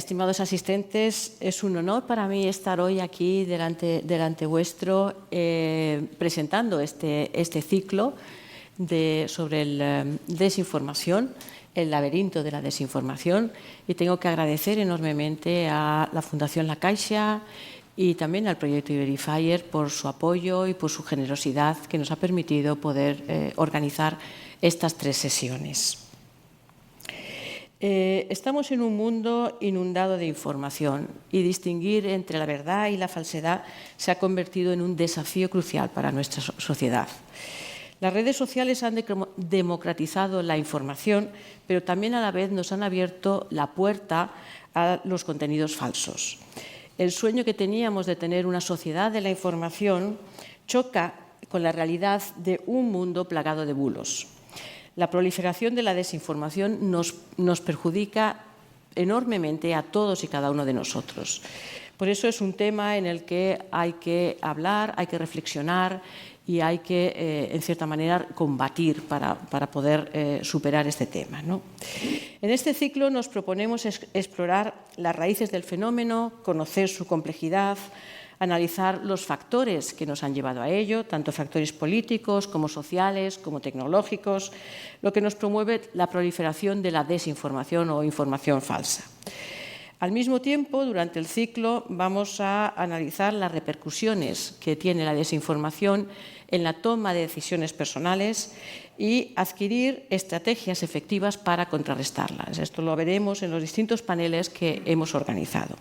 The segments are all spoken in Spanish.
estimados asistentes, es un honor para mí estar hoy aquí delante vuestro presentando este ciclo sobre la desinformación, el laberinto de la desinformación, y tengo que agradecer enormemente a la Fundación La Caixa y también al proyecto Iberifier por su apoyo y por su generosidad que nos ha permitido poder organizar estas 3 sesiones. Estamos en un mundo inundado de información y distinguir entre la verdad y la falsedad se ha convertido en un desafío crucial para nuestra sociedad. Las redes sociales han democratizado la información, pero también a la vez nos han abierto la puerta a los contenidos falsos. El sueño que teníamos de tener una sociedad de la información choca con la realidad de un mundo plagado de bulos. La proliferación de la desinformación nos perjudica enormemente a todos y cada uno de nosotros. Por eso es un tema en el que hay que hablar, hay que reflexionar y hay que, en cierta manera, combatir para poder superar este tema, ¿no? En este ciclo nos proponemos explorar las raíces del fenómeno, conocer su complejidad, analizar los factores que nos han llevado a ello, tanto factores políticos como sociales, como tecnológicos, lo que nos promueve la proliferación de la desinformación o información falsa. Al mismo tiempo, durante el ciclo vamos a analizar las repercusiones que tiene la desinformación en la toma de decisiones personales y adquirir estrategias efectivas para contrarrestarlas. Esto lo veremos en los distintos paneles que hemos organizado.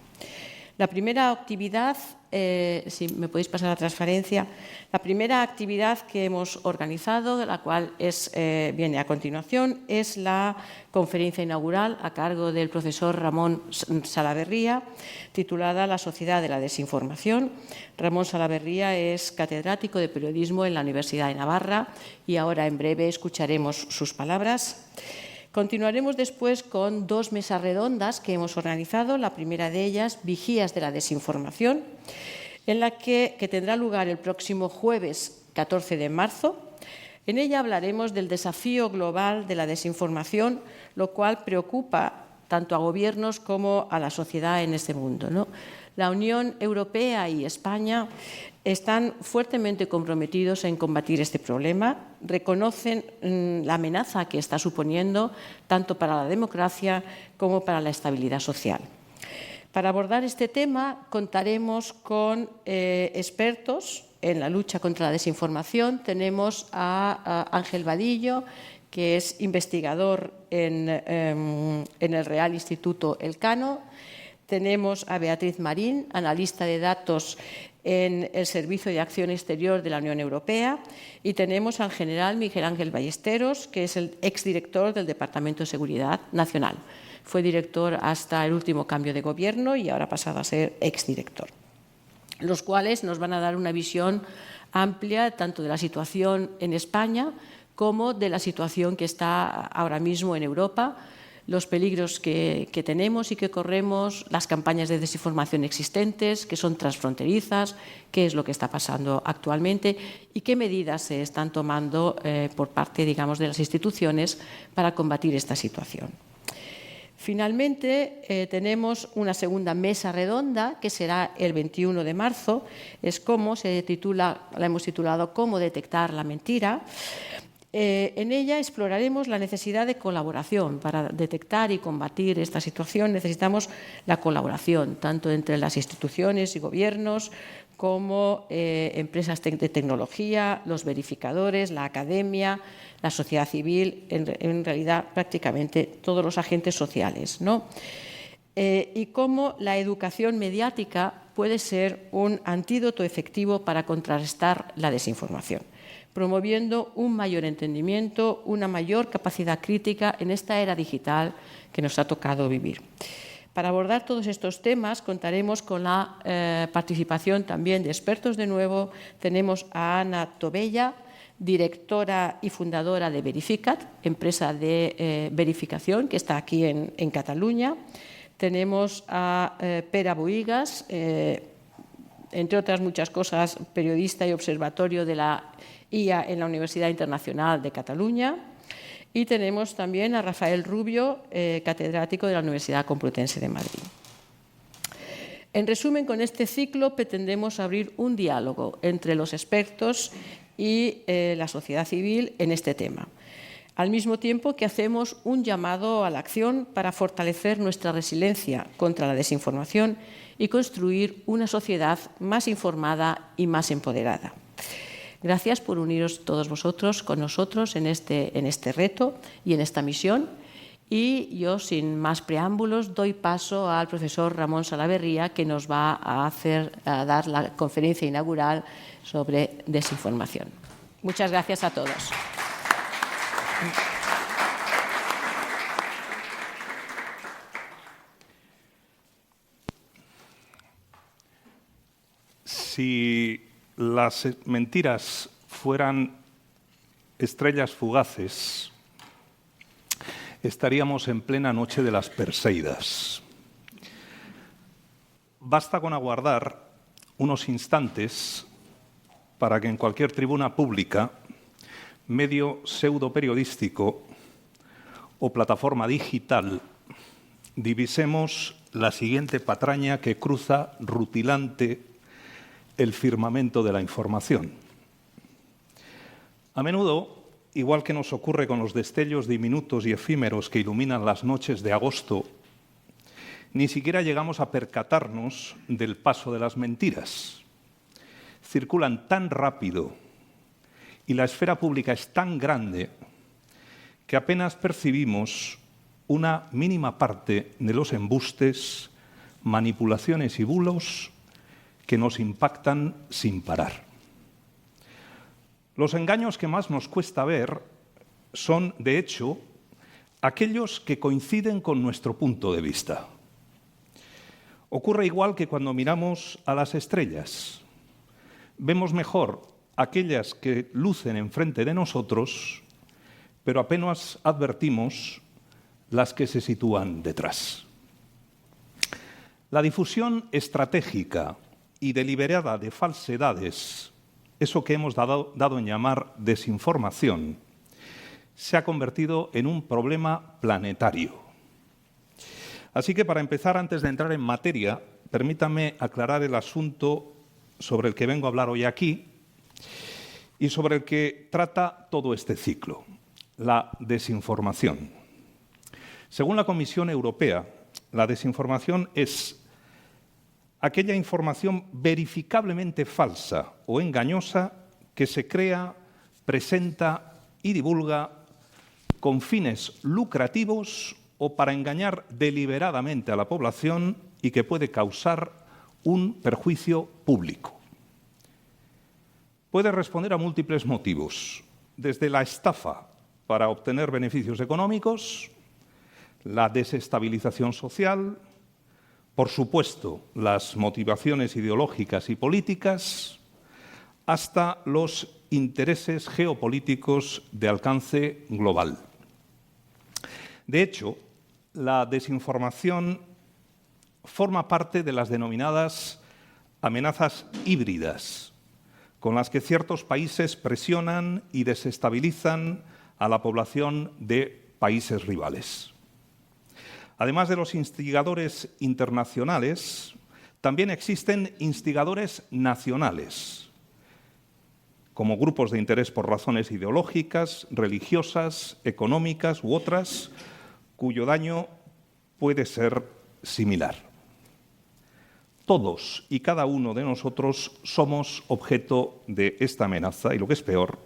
La primera actividad, si me podéis pasar la transparencia, la primera actividad que hemos organizado, la cual viene a continuación, es la conferencia inaugural a cargo del profesor Ramón Salaverría, titulada La sociedad de la desinformación. Ramón Salaverría es catedrático de periodismo en la Universidad de Navarra y ahora en breve escucharemos sus palabras. Continuaremos después con 2 mesas redondas que hemos organizado. La primera de ellas, Vigías de la desinformación, en la que tendrá lugar el próximo jueves 14 de marzo. En ella hablaremos del desafío global de la desinformación, lo cual preocupa tanto a gobiernos como a la sociedad en este mundo, ¿no? La Unión Europea y España están fuertemente comprometidos en combatir este problema, reconocen la amenaza que está suponiendo tanto para la democracia como para la estabilidad social. Para abordar este tema contaremos con expertos en la lucha contra la desinformación. Tenemos a Ángel Vadillo, que es investigador en el Real Instituto Elcano. Tenemos a Beatriz Marín, analista de datos en el Servicio de Acción Exterior de la Unión Europea, y tenemos al general Miguel Ángel Ballesteros, que es el exdirector del Departamento de Seguridad Nacional. Fue director hasta el último cambio de gobierno y ahora ha pasado a ser exdirector. Los cuales nos van a dar una visión amplia tanto de la situación en España como de la situación que está ahora mismo en Europa, los peligros que tenemos y que corremos, las campañas de desinformación existentes, que son transfronterizas, qué es lo que está pasando actualmente y qué medidas se están tomando por parte, digamos, de las instituciones para combatir esta situación. Finalmente, tenemos una segunda mesa redonda que será el 21 de marzo. La hemos titulado «Cómo detectar la mentira». En ella exploraremos la necesidad de colaboración. Para detectar y combatir esta situación necesitamos la colaboración, tanto entre las instituciones y gobiernos como empresas de tecnología, los verificadores, la academia, la sociedad civil, en realidad prácticamente todos los agentes sociales, ¿no? Y cómo la educación mediática puede ser un antídoto efectivo para contrarrestar la desinformación, promoviendo un mayor entendimiento, una mayor capacidad crítica en esta era digital que nos ha tocado vivir. Para abordar todos estos temas contaremos con la participación también de expertos de nuevo. Tenemos a Ana Tobella, directora y fundadora de Verificat, empresa de verificación que está aquí en Cataluña. Tenemos a Pere Bohigas, entre otras muchas cosas, periodista y observatorio de la IA en la Universidad Internacional de Cataluña. Y tenemos también a Rafael Rubio, catedrático de la Universidad Complutense de Madrid. En resumen, con este ciclo pretendemos abrir un diálogo entre los expertos y la sociedad civil en este tema, al mismo tiempo que hacemos un llamado a la acción para fortalecer nuestra resiliencia contra la desinformación y construir una sociedad más informada y más empoderada. Gracias por uniros todos vosotros con nosotros en este reto y en esta misión. Y yo, sin más preámbulos, doy paso al profesor Ramón Salaverría, que nos va a dar la conferencia inaugural sobre desinformación. Muchas gracias a todos. Si las mentiras fueran estrellas fugaces, estaríamos en plena noche de las Perseidas. Basta con aguardar unos instantes para que en cualquier tribuna pública, medio pseudoperiodístico o plataforma digital divisemos la siguiente patraña que cruza rutilante el firmamento de la información. A menudo, igual que nos ocurre con los destellos diminutos y efímeros que iluminan las noches de agosto, ni siquiera llegamos a percatarnos del paso de las mentiras. Circulan tan rápido y la esfera pública es tan grande que apenas percibimos una mínima parte de los embustes, manipulaciones y bulos que nos impactan sin parar. Los engaños que más nos cuesta ver son, de hecho, aquellos que coinciden con nuestro punto de vista. Ocurre igual que cuando miramos a las estrellas. Vemos mejor aquellas que lucen enfrente de nosotros, pero apenas advertimos las que se sitúan detrás. La difusión estratégica y deliberada de falsedades, eso que hemos dado en llamar desinformación, se ha convertido en un problema planetario. Así que, para empezar, antes de entrar en materia, permítame aclarar el asunto sobre el que vengo a hablar hoy aquí y sobre el que trata todo este ciclo, la desinformación. Según la Comisión Europea, la desinformación es aquella información verificablemente falsa o engañosa que se crea, presenta y divulga con fines lucrativos o para engañar deliberadamente a la población y que puede causar un perjuicio público. Puede responder a múltiples motivos, desde la estafa para obtener beneficios económicos, la desestabilización social, por supuesto, las motivaciones ideológicas y políticas, hasta los intereses geopolíticos de alcance global. De hecho, la desinformación forma parte de las denominadas amenazas híbridas, con las que ciertos países presionan y desestabilizan a la población de países rivales. Además de los instigadores internacionales, también existen instigadores nacionales, como grupos de interés por razones ideológicas, religiosas, económicas u otras, cuyo daño puede ser similar. Todos y cada uno de nosotros somos objeto de esta amenaza y, lo que es peor,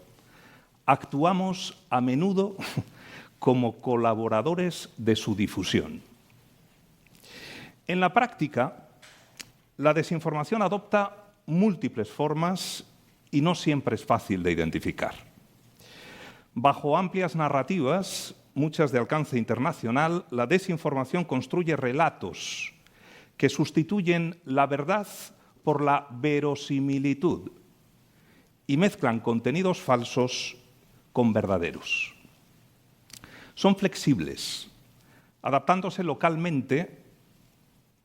actuamos a menudo como colaboradores de su difusión. En la práctica, la desinformación adopta múltiples formas y no siempre es fácil de identificar. Bajo amplias narrativas, muchas de alcance internacional, la desinformación construye relatos que sustituyen la verdad por la verosimilitud y mezclan contenidos falsos con verdaderos. Son flexibles, adaptándose localmente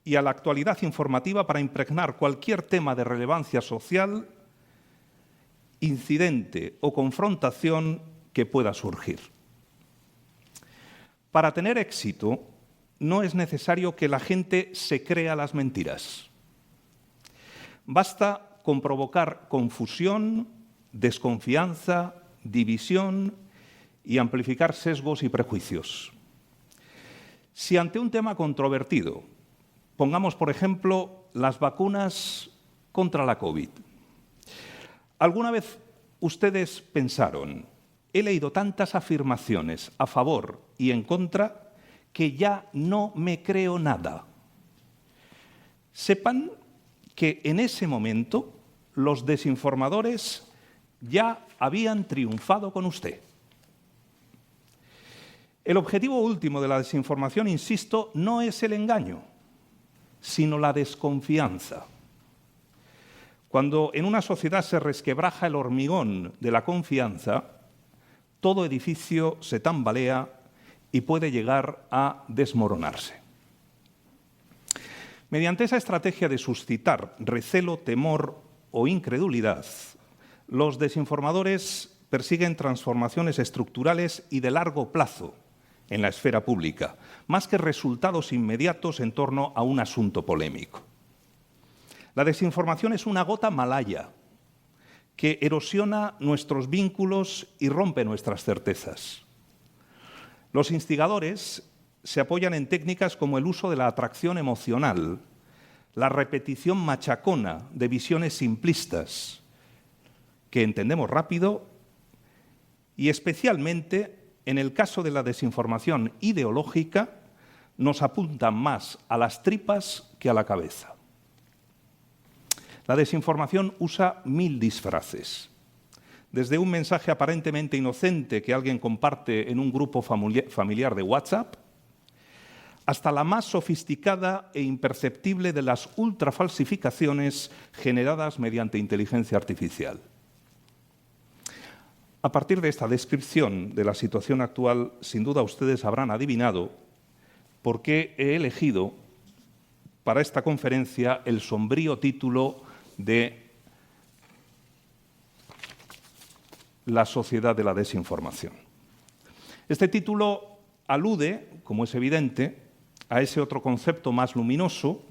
y a la actualidad informativa para impregnar cualquier tema de relevancia social, incidente o confrontación que pueda surgir. Para tener éxito, no es necesario que la gente se crea las mentiras. Basta con provocar confusión, desconfianza, división y amplificar sesgos y prejuicios. Si ante un tema controvertido, pongamos por ejemplo las vacunas contra la COVID, ¿alguna vez ustedes pensaron, he leído tantas afirmaciones a favor y en contra que ya no me creo nada? Sepan que en ese momento los desinformadores ya habían triunfado con usted. El objetivo último de la desinformación, insisto, no es el engaño, sino la desconfianza. Cuando en una sociedad se resquebraja el hormigón de la confianza, todo edificio se tambalea y puede llegar a desmoronarse. Mediante esa estrategia de suscitar recelo, temor o incredulidad, los desinformadores persiguen transformaciones estructurales y de largo plazo en la esfera pública, más que resultados inmediatos en torno a un asunto polémico. La desinformación es una gota malaya que erosiona nuestros vínculos y rompe nuestras certezas. Los instigadores se apoyan en técnicas como el uso de la atracción emocional, la repetición machacona de visiones simplistas que entendemos rápido y especialmente en el caso de la desinformación ideológica nos apuntan más a las tripas que a la cabeza. La desinformación usa 1000 disfraces. Desde un mensaje aparentemente inocente que alguien comparte en un grupo familiar de WhatsApp, hasta la más sofisticada e imperceptible de las ultrafalsificaciones generadas mediante inteligencia artificial. A partir de esta descripción de la situación actual, sin duda ustedes habrán adivinado por qué he elegido para esta conferencia el sombrío título de La sociedad de la desinformación. Este título alude, como es evidente, a ese otro concepto más luminoso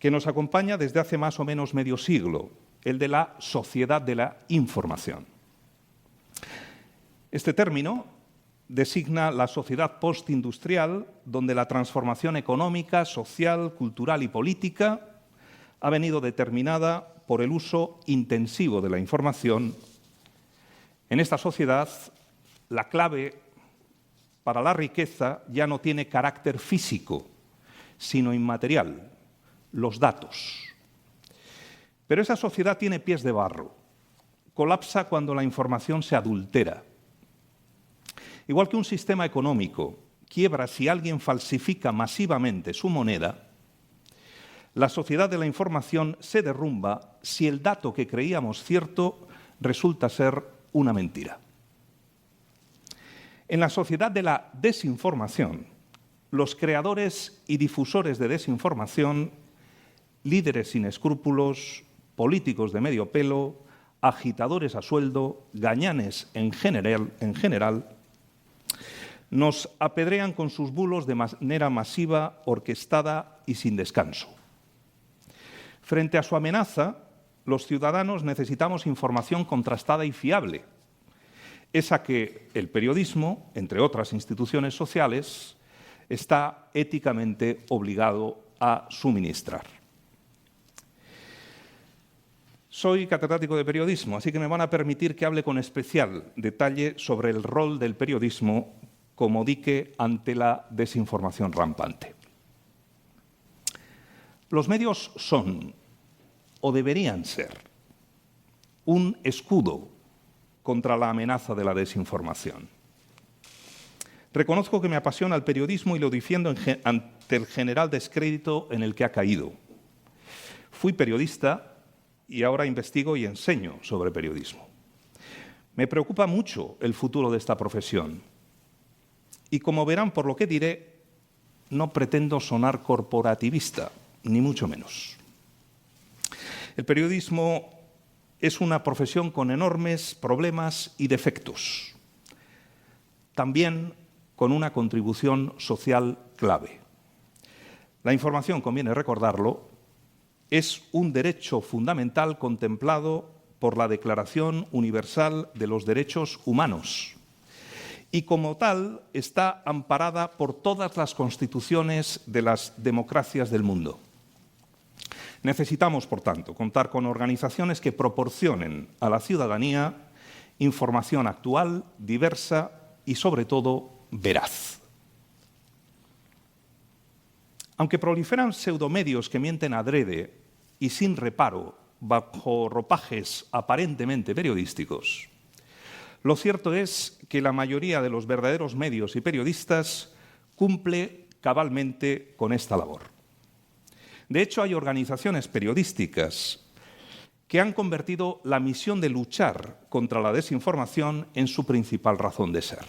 que nos acompaña desde hace más o menos medio siglo, el de la sociedad de la información. Este término designa la sociedad postindustrial donde la transformación económica, social, cultural y política ha venido determinada por el uso intensivo de la información. En esta sociedad, la clave para la riqueza ya no tiene carácter físico, sino inmaterial, los datos. Pero esa sociedad tiene pies de barro, colapsa cuando la información se adultera. Igual que un sistema económico quiebra si alguien falsifica masivamente su moneda, la sociedad de la información se derrumba si el dato que creíamos cierto resulta ser una mentira. En la sociedad de la desinformación, los creadores y difusores de desinformación, líderes sin escrúpulos, políticos de medio pelo, agitadores a sueldo, gañanes en general, nos apedrean con sus bulos de manera masiva, orquestada y sin descanso. Frente a su amenaza, los ciudadanos necesitamos información contrastada y fiable, esa que el periodismo, entre otras instituciones sociales, está éticamente obligado a suministrar. Soy catedrático de periodismo, así que me van a permitir que hable con especial detalle sobre el rol del periodismo como dique ante la desinformación rampante. Los medios son, o deberían ser, un escudo contra la amenaza de la desinformación. Reconozco que me apasiona el periodismo y lo defiendo ante el general descrédito en el que ha caído. Fui periodista y ahora investigo y enseño sobre periodismo. Me preocupa mucho el futuro de esta profesión. Y como verán por lo que diré, no pretendo sonar corporativista, ni mucho menos. El periodismo es una profesión con enormes problemas y defectos. También con una contribución social clave. La información, conviene recordarlo, es un derecho fundamental contemplado por la Declaración Universal de los Derechos Humanos y como tal está amparada por todas las constituciones de las democracias del mundo. Necesitamos, por tanto, contar con organizaciones que proporcionen a la ciudadanía información actual, diversa y, sobre todo, veraz. Aunque proliferan pseudomedios que mienten adrede y sin reparo bajo ropajes aparentemente periodísticos, lo cierto es que la mayoría de los verdaderos medios y periodistas cumple cabalmente con esta labor. De hecho, hay organizaciones periodísticas que han convertido la misión de luchar contra la desinformación en su principal razón de ser.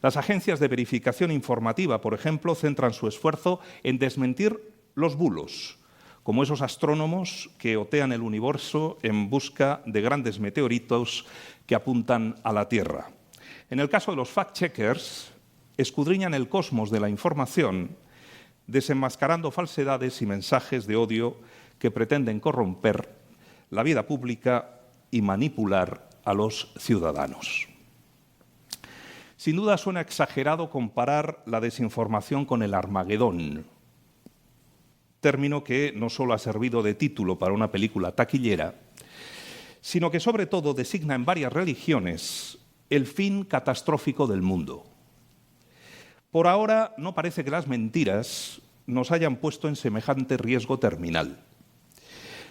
Las agencias de verificación informativa, por ejemplo, centran su esfuerzo en desmentir los bulos, como esos astrónomos que otean el universo en busca de grandes meteoritos que apuntan a la Tierra. En el caso de los fact-checkers, escudriñan el cosmos de la información, desenmascarando falsedades y mensajes de odio que pretenden corromper la vida pública y manipular a los ciudadanos. Sin duda suena exagerado comparar la desinformación con el Armagedón, término que no solo ha servido de título para una película taquillera, sino que sobre todo designa en varias religiones el fin catastrófico del mundo. Por ahora no parece que las mentiras nos hayan puesto en semejante riesgo terminal.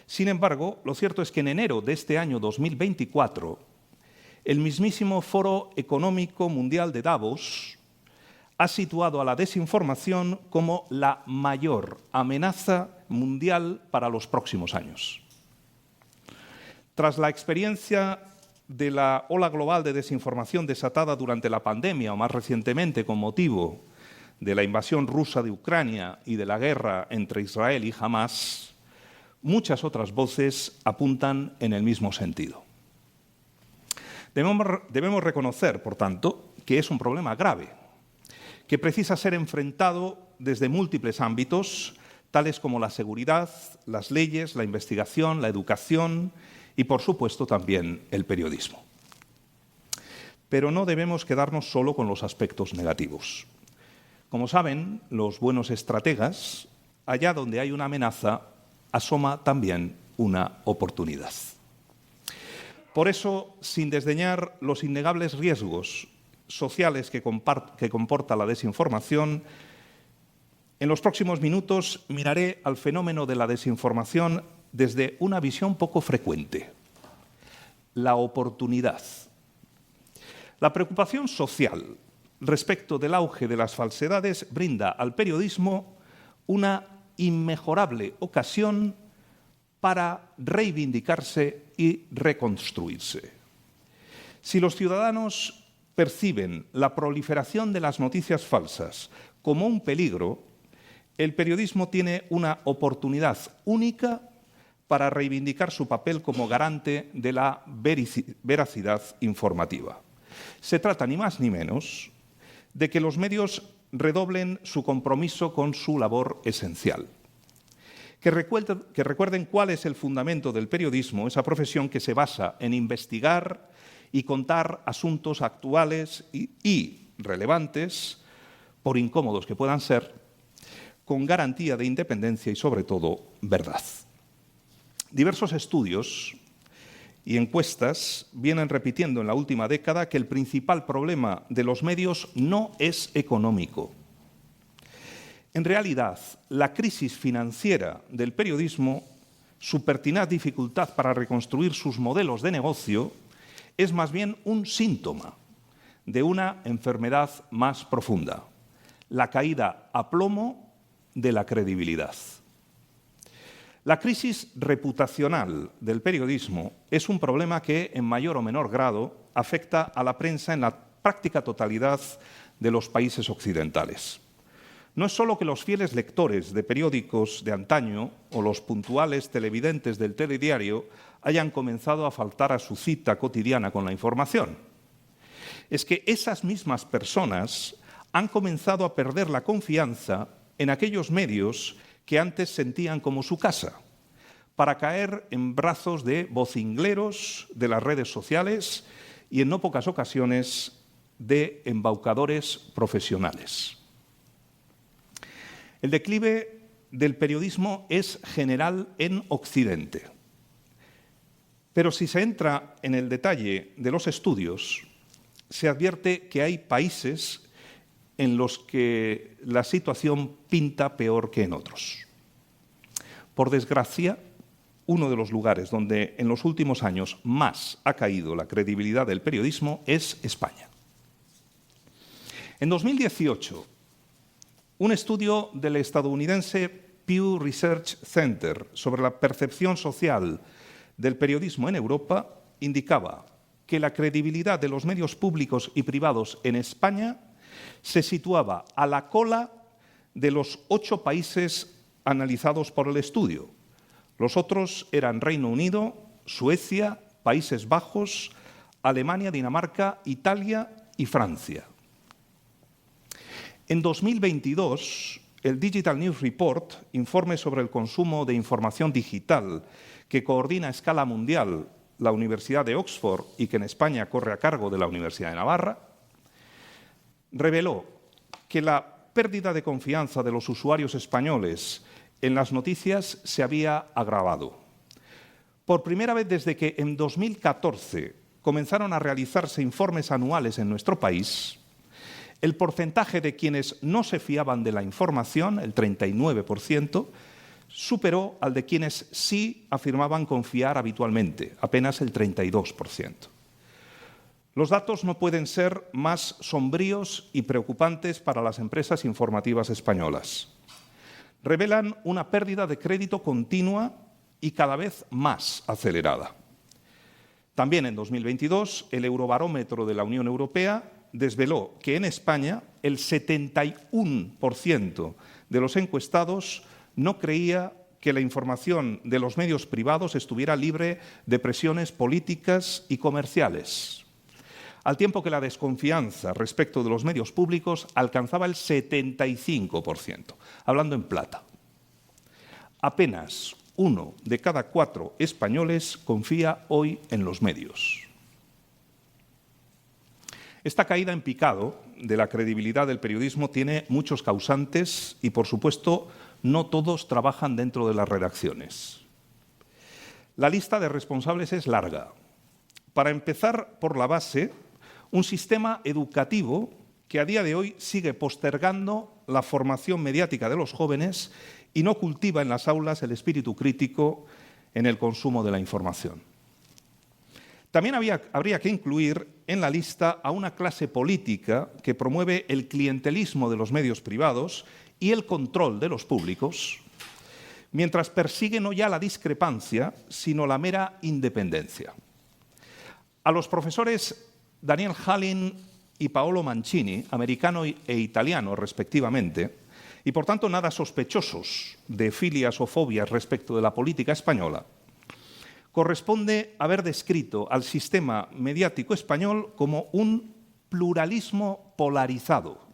Sin embargo, lo cierto es que en enero de este año 2024, el mismísimo Foro Económico Mundial de Davos ha situado a la desinformación como la mayor amenaza mundial para los próximos años. Tras la experiencia de la ola global de desinformación desatada durante la pandemia o más recientemente con motivo de la invasión rusa de Ucrania y de la guerra entre Israel y Hamás, muchas otras voces apuntan en el mismo sentido. Debemos reconocer, por tanto, que es un problema grave, que precisa ser enfrentado desde múltiples ámbitos, tales como la seguridad, las leyes, la investigación, la educación y, por supuesto, también el periodismo. Pero no debemos quedarnos solo con los aspectos negativos. Como saben, los buenos estrategas, allá donde hay una amenaza, asoma también una oportunidad. Por eso, sin desdeñar los innegables riesgos sociales que comporta la desinformación, en los próximos minutos miraré al fenómeno de la desinformación desde una visión poco frecuente: la oportunidad. La preocupación social respecto del auge de las falsedades brinda al periodismo una inmejorable ocasión para reivindicarse y reconstruirse. Si los ciudadanos perciben la proliferación de las noticias falsas como un peligro, el periodismo tiene una oportunidad única para reivindicar su papel como garante de la veracidad informativa. Se trata ni más ni menos de que los medios redoblen su compromiso con su labor esencial. Que recuerden cuál es el fundamento del periodismo, esa profesión que se basa en investigar y contar asuntos actuales y relevantes, por incómodos que puedan ser, con garantía de independencia y, sobre todo, verdad. Diversos estudios y encuestas vienen repitiendo en la última década que el principal problema de los medios no es económico. En realidad, la crisis financiera del periodismo, su pertinaz dificultad para reconstruir sus modelos de negocio, es más bien un síntoma de una enfermedad más profunda: la caída a plomo de la credibilidad. La crisis reputacional del periodismo es un problema que, en mayor o menor grado, afecta a la prensa en la práctica totalidad de los países occidentales. No es solo que los fieles lectores de periódicos de antaño o los puntuales televidentes del telediario hayan comenzado a faltar a su cita cotidiana con la información. Es que esas mismas personas han comenzado a perder la confianza en aquellos medios que antes sentían como su casa, para caer en brazos de vocingleros de las redes sociales y en no pocas ocasiones de embaucadores profesionales. El declive del periodismo es general en Occidente. Pero si se entra en el detalle de los estudios, se advierte que hay países en los que la situación pinta peor que en otros. Por desgracia, uno de los lugares donde en los últimos años más ha caído la credibilidad del periodismo es España. En 2018, un estudio del estadounidense Pew Research Center sobre la percepción social del periodismo en Europa indicaba que la credibilidad de los medios públicos y privados en España se situaba a la cola de los 8 países analizados por el estudio. Los otros eran Reino Unido, Suecia, Países Bajos, Alemania, Dinamarca, Italia y Francia. En 2022, el Digital News Report, informe sobre el consumo de información digital que coordina a escala mundial la Universidad de Oxford y que en España corre a cargo de la Universidad de Navarra, reveló que la pérdida de confianza de los usuarios españoles en las noticias se había agravado. Por primera vez desde que en 2014 comenzaron a realizarse informes anuales en nuestro país, el porcentaje de quienes no se fiaban de la información, el 39%, superó al de quienes sí afirmaban confiar habitualmente, apenas el 32%. Los datos no pueden ser más sombríos y preocupantes para las empresas informativas españolas. Revelan una pérdida de crédito continua y cada vez más acelerada. También en 2022, el Eurobarómetro de la Unión Europea desveló que en España el 71% de los encuestados no creía que la información de los medios privados estuviera libre de presiones políticas y comerciales, al tiempo que la desconfianza respecto de los medios públicos alcanzaba el 75%, hablando en plata. Apenas 1 de cada 4 españoles confía hoy en los medios. Esta caída en picado de la credibilidad del periodismo tiene muchos causantes y, por supuesto, no todos trabajan dentro de las redacciones. La lista de responsables es larga. Para empezar por la base, un sistema educativo que a día de hoy sigue postergando la formación mediática de los jóvenes y no cultiva en las aulas el espíritu crítico en el consumo de la información. También habría que incluir en la lista a una clase política que promueve el clientelismo de los medios privados y el control de los públicos, mientras persigue no ya la discrepancia, sino la mera independencia. A los profesores Daniel Hallin y Paolo Mancini, americano e italiano respectivamente, y por tanto nada sospechosos de filias o fobias respecto de la política española, corresponde haber descrito al sistema mediático español como un pluralismo polarizado,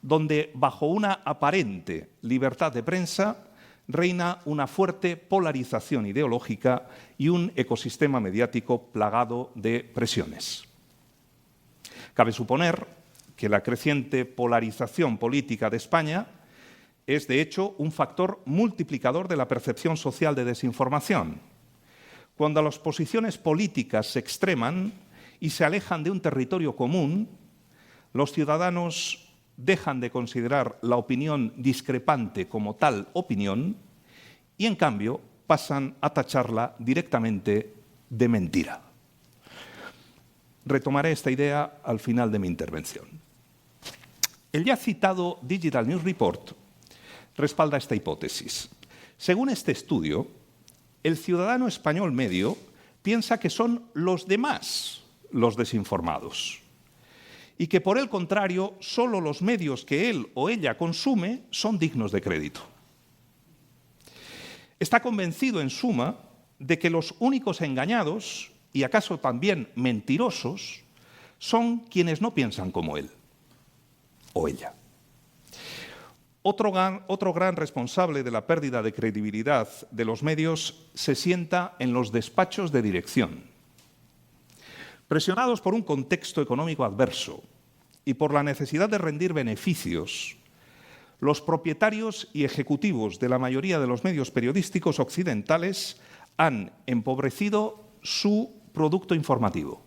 donde bajo una aparente libertad de prensa reina una fuerte polarización ideológica y un ecosistema mediático plagado de presiones. Cabe suponer que la creciente polarización política de España es, de hecho, un factor multiplicador de la percepción social de desinformación. Cuando las posiciones políticas se extreman y se alejan de un territorio común, los ciudadanos dejan de considerar la opinión discrepante como tal opinión y, en cambio, pasan a tacharla directamente de mentira. Retomaré esta idea al final de mi intervención. El ya citado Digital News Report respalda esta hipótesis. Según este estudio, el ciudadano español medio piensa que son los demás los desinformados y que, por el contrario, solo los medios que él o ella consume son dignos de crédito. Está convencido, en suma, de que los únicos engañados, y acaso también mentirosos, son quienes no piensan como él o ella. Otro gran responsable de la pérdida de credibilidad de los medios se sienta en los despachos de dirección. Presionados por un contexto económico adverso y por la necesidad de rendir beneficios, los propietarios y ejecutivos de la mayoría de los medios periodísticos occidentales han empobrecido su producto informativo.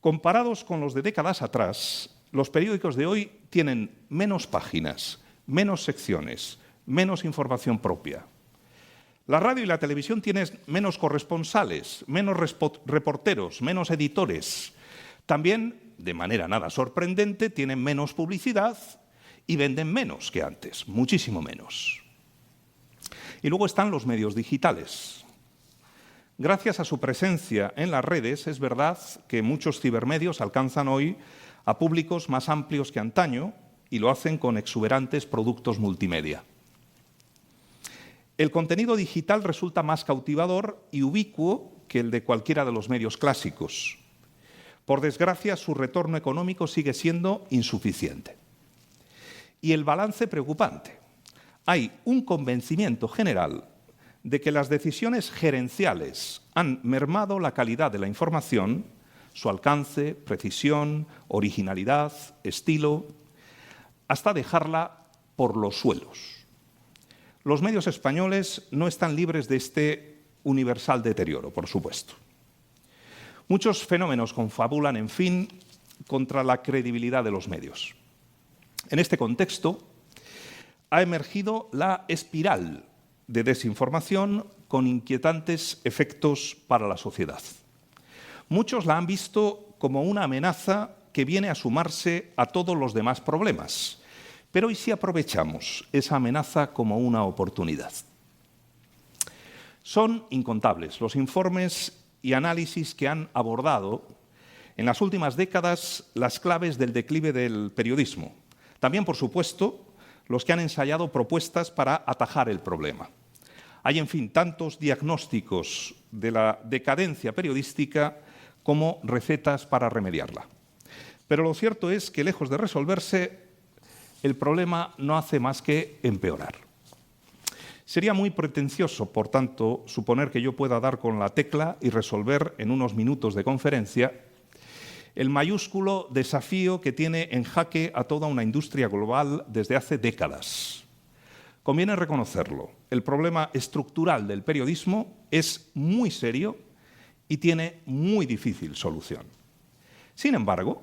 Comparados con los de décadas atrás, los periódicos de hoy tienen menos páginas, menos secciones, menos información propia. La radio y la televisión tienen menos corresponsales, menos reporteros, menos editores. También, de manera nada sorprendente, tienen menos publicidad y venden menos que antes, muchísimo menos. Y luego están los medios digitales. Gracias a su presencia en las redes, es verdad que muchos cibermedios alcanzan hoy a públicos más amplios que antaño y lo hacen con exuberantes productos multimedia. El contenido digital resulta más cautivador y ubicuo que el de cualquiera de los medios clásicos. Por desgracia, su retorno económico sigue siendo insuficiente. Y el balance preocupante. Hay un convencimiento general de que las decisiones gerenciales han mermado la calidad de la información, su alcance, precisión, originalidad, estilo, hasta dejarla por los suelos. Los medios españoles no están libres de este universal deterioro, por supuesto. Muchos fenómenos confabulan, en fin, contra la credibilidad de los medios. En este contexto ha emergido la espiral de desinformación con inquietantes efectos para la sociedad. Muchos la han visto como una amenaza que viene a sumarse a todos los demás problemas. Pero ¿y si aprovechamos esa amenaza como una oportunidad? Son incontables los informes y análisis que han abordado en las últimas décadas las claves del declive del periodismo. También, por supuesto, los que han ensayado propuestas para atajar el problema. Hay, en fin, tantos diagnósticos de la decadencia periodística como recetas para remediarla. Pero lo cierto es que, lejos de resolverse, el problema no hace más que empeorar. Sería muy pretencioso, por tanto, suponer que yo pueda dar con la tecla y resolver en unos minutos de conferencia el mayúsculo desafío que tiene en jaque a toda una industria global desde hace décadas. Conviene reconocerlo, el problema estructural del periodismo es muy serio y tiene muy difícil solución. Sin embargo,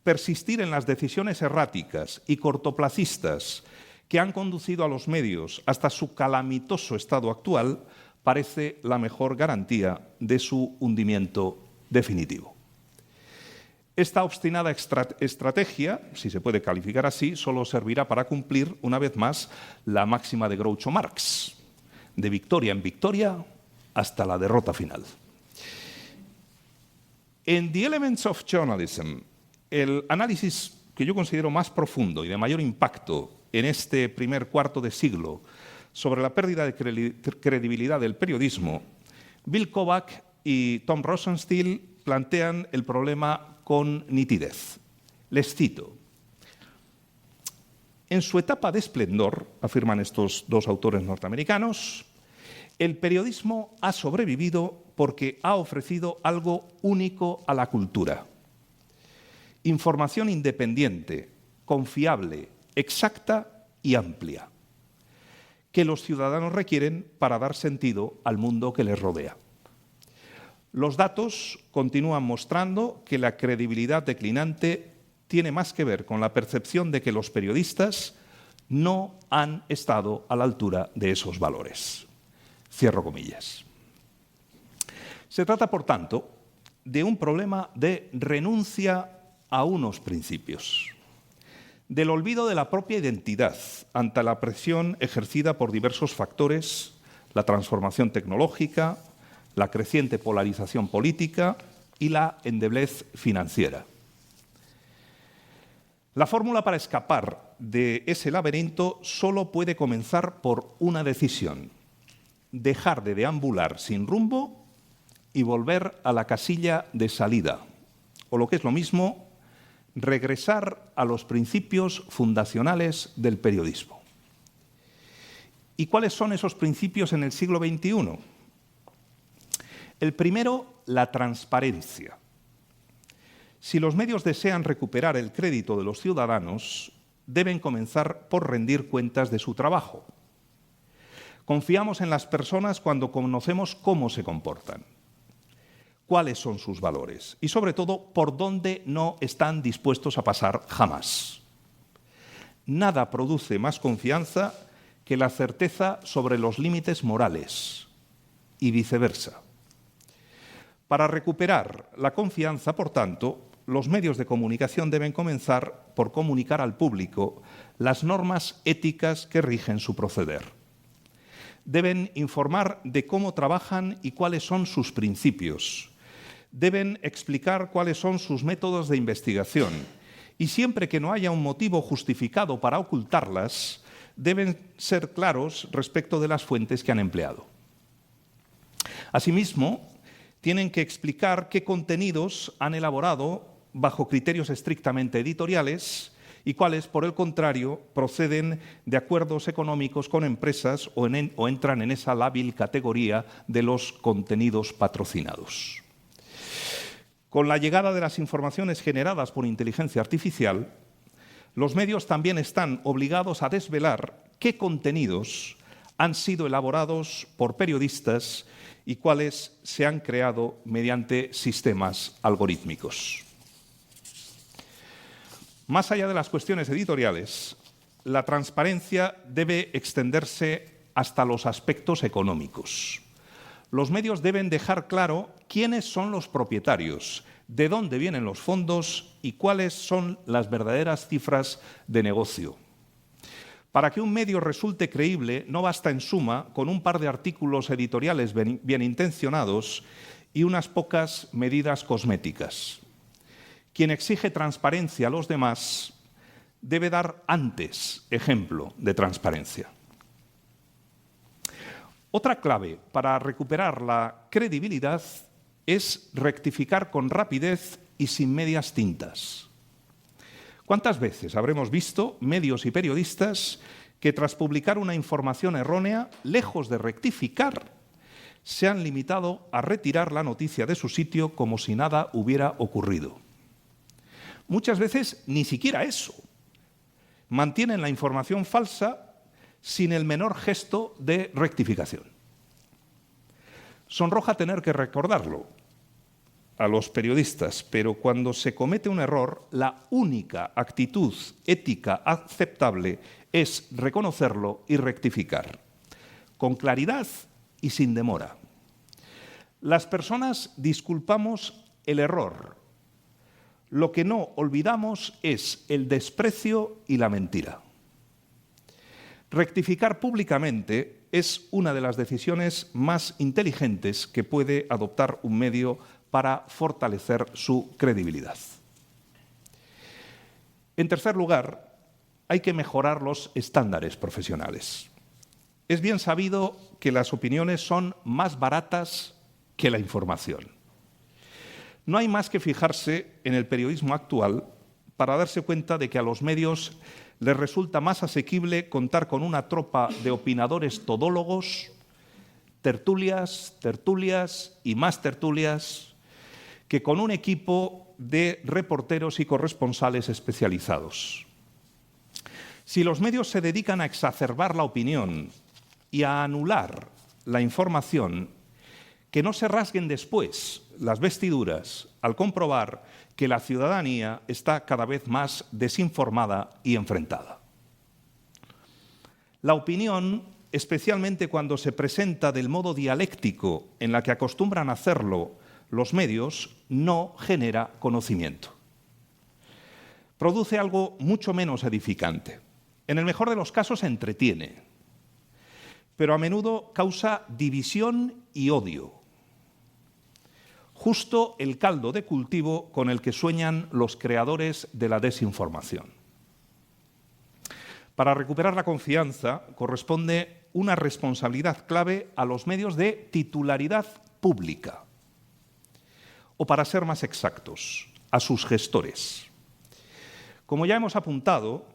persistir en las decisiones erráticas y cortoplacistas que han conducido a los medios hasta su calamitoso estado actual parece la mejor garantía de su hundimiento definitivo. Esta obstinada estrategia, si se puede calificar así, solo servirá para cumplir, una vez más, la máxima de Groucho Marx: de victoria en victoria hasta la derrota final. En The Elements of Journalism, el análisis que yo considero más profundo y de mayor impacto en este primer cuarto de siglo sobre la pérdida de credibilidad del periodismo, Bill Kovac y Tom Rosenstiel plantean el problema con nitidez. Les cito. En su etapa de esplendor, afirman estos dos autores norteamericanos, el periodismo ha sobrevivido porque ha ofrecido algo único a la cultura: información independiente, confiable, exacta y amplia, que los ciudadanos requieren para dar sentido al mundo que les rodea. Los datos continúan mostrando que la credibilidad declinante tiene más que ver con la percepción de que los periodistas no han estado a la altura de esos valores. Cierro comillas. Se trata, por tanto, de un problema de renuncia a unos principios, del olvido de la propia identidad ante la presión ejercida por diversos factores, la transformación tecnológica, la creciente polarización política y la endeblez financiera. La fórmula para escapar de ese laberinto solo puede comenzar por una decisión: dejar de deambular sin rumbo y volver a la casilla de salida, o lo que es lo mismo, regresar a los principios fundacionales del periodismo. ¿Y cuáles son esos principios en el siglo XXI? El primero, la transparencia. Si los medios desean recuperar el crédito de los ciudadanos, deben comenzar por rendir cuentas de su trabajo. Confiamos en las personas cuando conocemos cómo se comportan, cuáles son sus valores y, sobre todo, por dónde no están dispuestos a pasar jamás. Nada produce más confianza que la certeza sobre los límites morales y viceversa. Para recuperar la confianza, por tanto, los medios de comunicación deben comenzar por comunicar al público las normas éticas que rigen su proceder. Deben informar de cómo trabajan y cuáles son sus principios. Deben explicar cuáles son sus métodos de investigación y, siempre que no haya un motivo justificado para ocultarlas, deben ser claros respecto de las fuentes que han empleado. Asimismo, tienen que explicar qué contenidos han elaborado bajo criterios estrictamente editoriales y cuáles, por el contrario, proceden de acuerdos económicos con empresas o entran en esa lábil categoría de los contenidos patrocinados. Con la llegada de las informaciones generadas por inteligencia artificial, los medios también están obligados a desvelar qué contenidos han sido elaborados por periodistas y cuáles se han creado mediante sistemas algorítmicos. Más allá de las cuestiones editoriales, la transparencia debe extenderse hasta los aspectos económicos. Los medios deben dejar claro quiénes son los propietarios, de dónde vienen los fondos y cuáles son las verdaderas cifras de negocio. Para que un medio resulte creíble, no basta en suma con un par de artículos editoriales bien intencionados y unas pocas medidas cosméticas. Quien exige transparencia a los demás debe dar antes ejemplo de transparencia. Otra clave para recuperar la credibilidad es rectificar con rapidez y sin medias tintas. ¿Cuántas veces habremos visto medios y periodistas que, tras publicar una información errónea, lejos de rectificar, se han limitado a retirar la noticia de su sitio como si nada hubiera ocurrido? Muchas veces ni siquiera eso. Mantienen la información falsa sin el menor gesto de rectificación. Sonroja tener que recordarlo a los periodistas, pero cuando se comete un error, la única actitud ética aceptable es reconocerlo y rectificar, con claridad y sin demora. Las personas disculpamos el error. Lo que no olvidamos es el desprecio y la mentira. Rectificar públicamente es una de las decisiones más inteligentes que puede adoptar un medio para fortalecer su credibilidad. En tercer lugar, hay que mejorar los estándares profesionales. Es bien sabido que las opiniones son más baratas que la información. No hay más que fijarse en el periodismo actual para darse cuenta de que a los medios les resulta más asequible contar con una tropa de opinadores todólogos, tertulias y más tertulias, que con un equipo de reporteros y corresponsales especializados. Si los medios se dedican a exacerbar la opinión y a anular la información, que no se rasguen después las vestiduras al comprobar que la ciudadanía está cada vez más desinformada y enfrentada. La opinión, especialmente cuando se presenta del modo dialéctico en la que acostumbran hacerlo los medios, no genera conocimiento. Produce algo mucho menos edificante. En el mejor de los casos entretiene, pero a menudo causa división y odio. Justo el caldo de cultivo con el que sueñan los creadores de la desinformación. Para recuperar la confianza corresponde una responsabilidad clave a los medios de titularidad pública, o para ser más exactos, a sus gestores. Como ya hemos apuntado,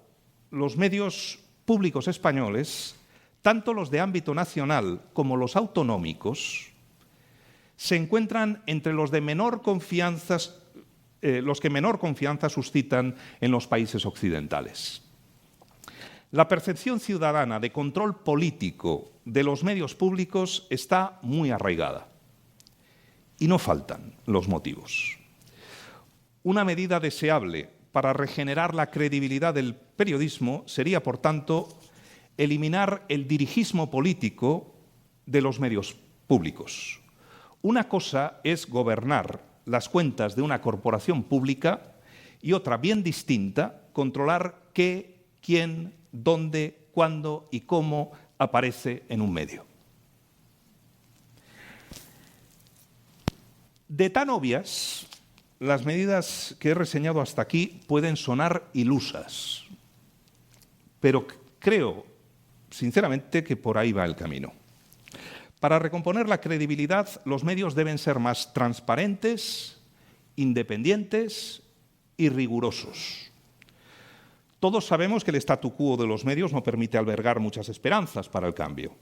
los medios públicos españoles, tanto los de ámbito nacional como los autonómicos, se encuentran entre los que menor confianza suscitan en los países occidentales. La percepción ciudadana de control político de los medios públicos está muy arraigada. Y no faltan los motivos. Una medida deseable para regenerar la credibilidad del periodismo sería, por tanto, eliminar el dirigismo político de los medios públicos. Una cosa es gobernar las cuentas de una corporación pública y otra, bien distinta, controlar qué, quién, dónde, cuándo y cómo aparece en un medio. De tan obvias, las medidas que he reseñado hasta aquí pueden sonar ilusas, pero creo, sinceramente, que por ahí va el camino. Para recomponer la credibilidad, los medios deben ser más transparentes, independientes y rigurosos. Todos sabemos que el statu quo de los medios no permite albergar muchas esperanzas para el cambio.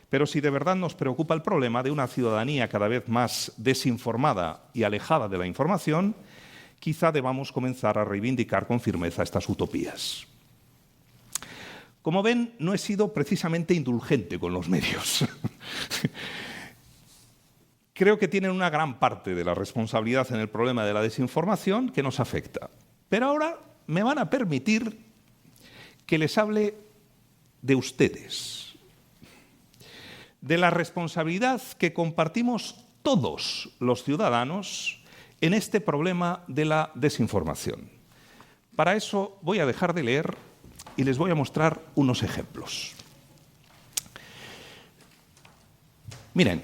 Pero si de verdad nos preocupa el problema de una ciudadanía cada vez más desinformada y alejada de la información, quizá debamos comenzar a reivindicar con firmeza estas utopías. Como ven, no he sido precisamente indulgente con los medios. Creo que tienen una gran parte de la responsabilidad en el problema de la desinformación que nos afecta. Pero ahora me van a permitir que les hable de ustedes, de la responsabilidad que compartimos todos los ciudadanos en este problema de la desinformación. Para eso voy a dejar de leer y les voy a mostrar unos ejemplos. Miren,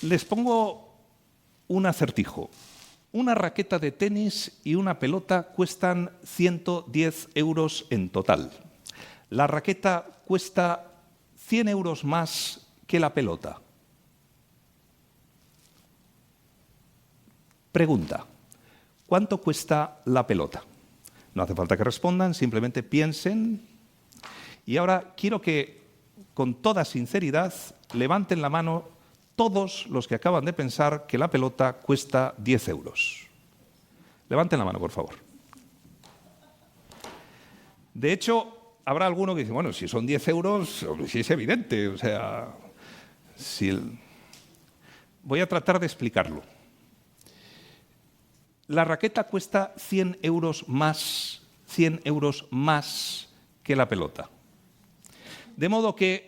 les pongo un acertijo. Una raqueta de tenis y una pelota cuestan 110 euros en total. La raqueta cuesta 100 euros más que la pelota. Pregunta: ¿cuánto cuesta la pelota? No hace falta que respondan, simplemente piensen. Y ahora quiero que, con toda sinceridad, levanten la mano todos los que acaban de pensar que la pelota cuesta 10 euros. Levanten la mano, por favor. De hecho, habrá alguno que dice, bueno, si son 10 euros, sí es evidente. O sea, voy a tratar de explicarlo. La raqueta cuesta 100 euros más que la pelota. De modo que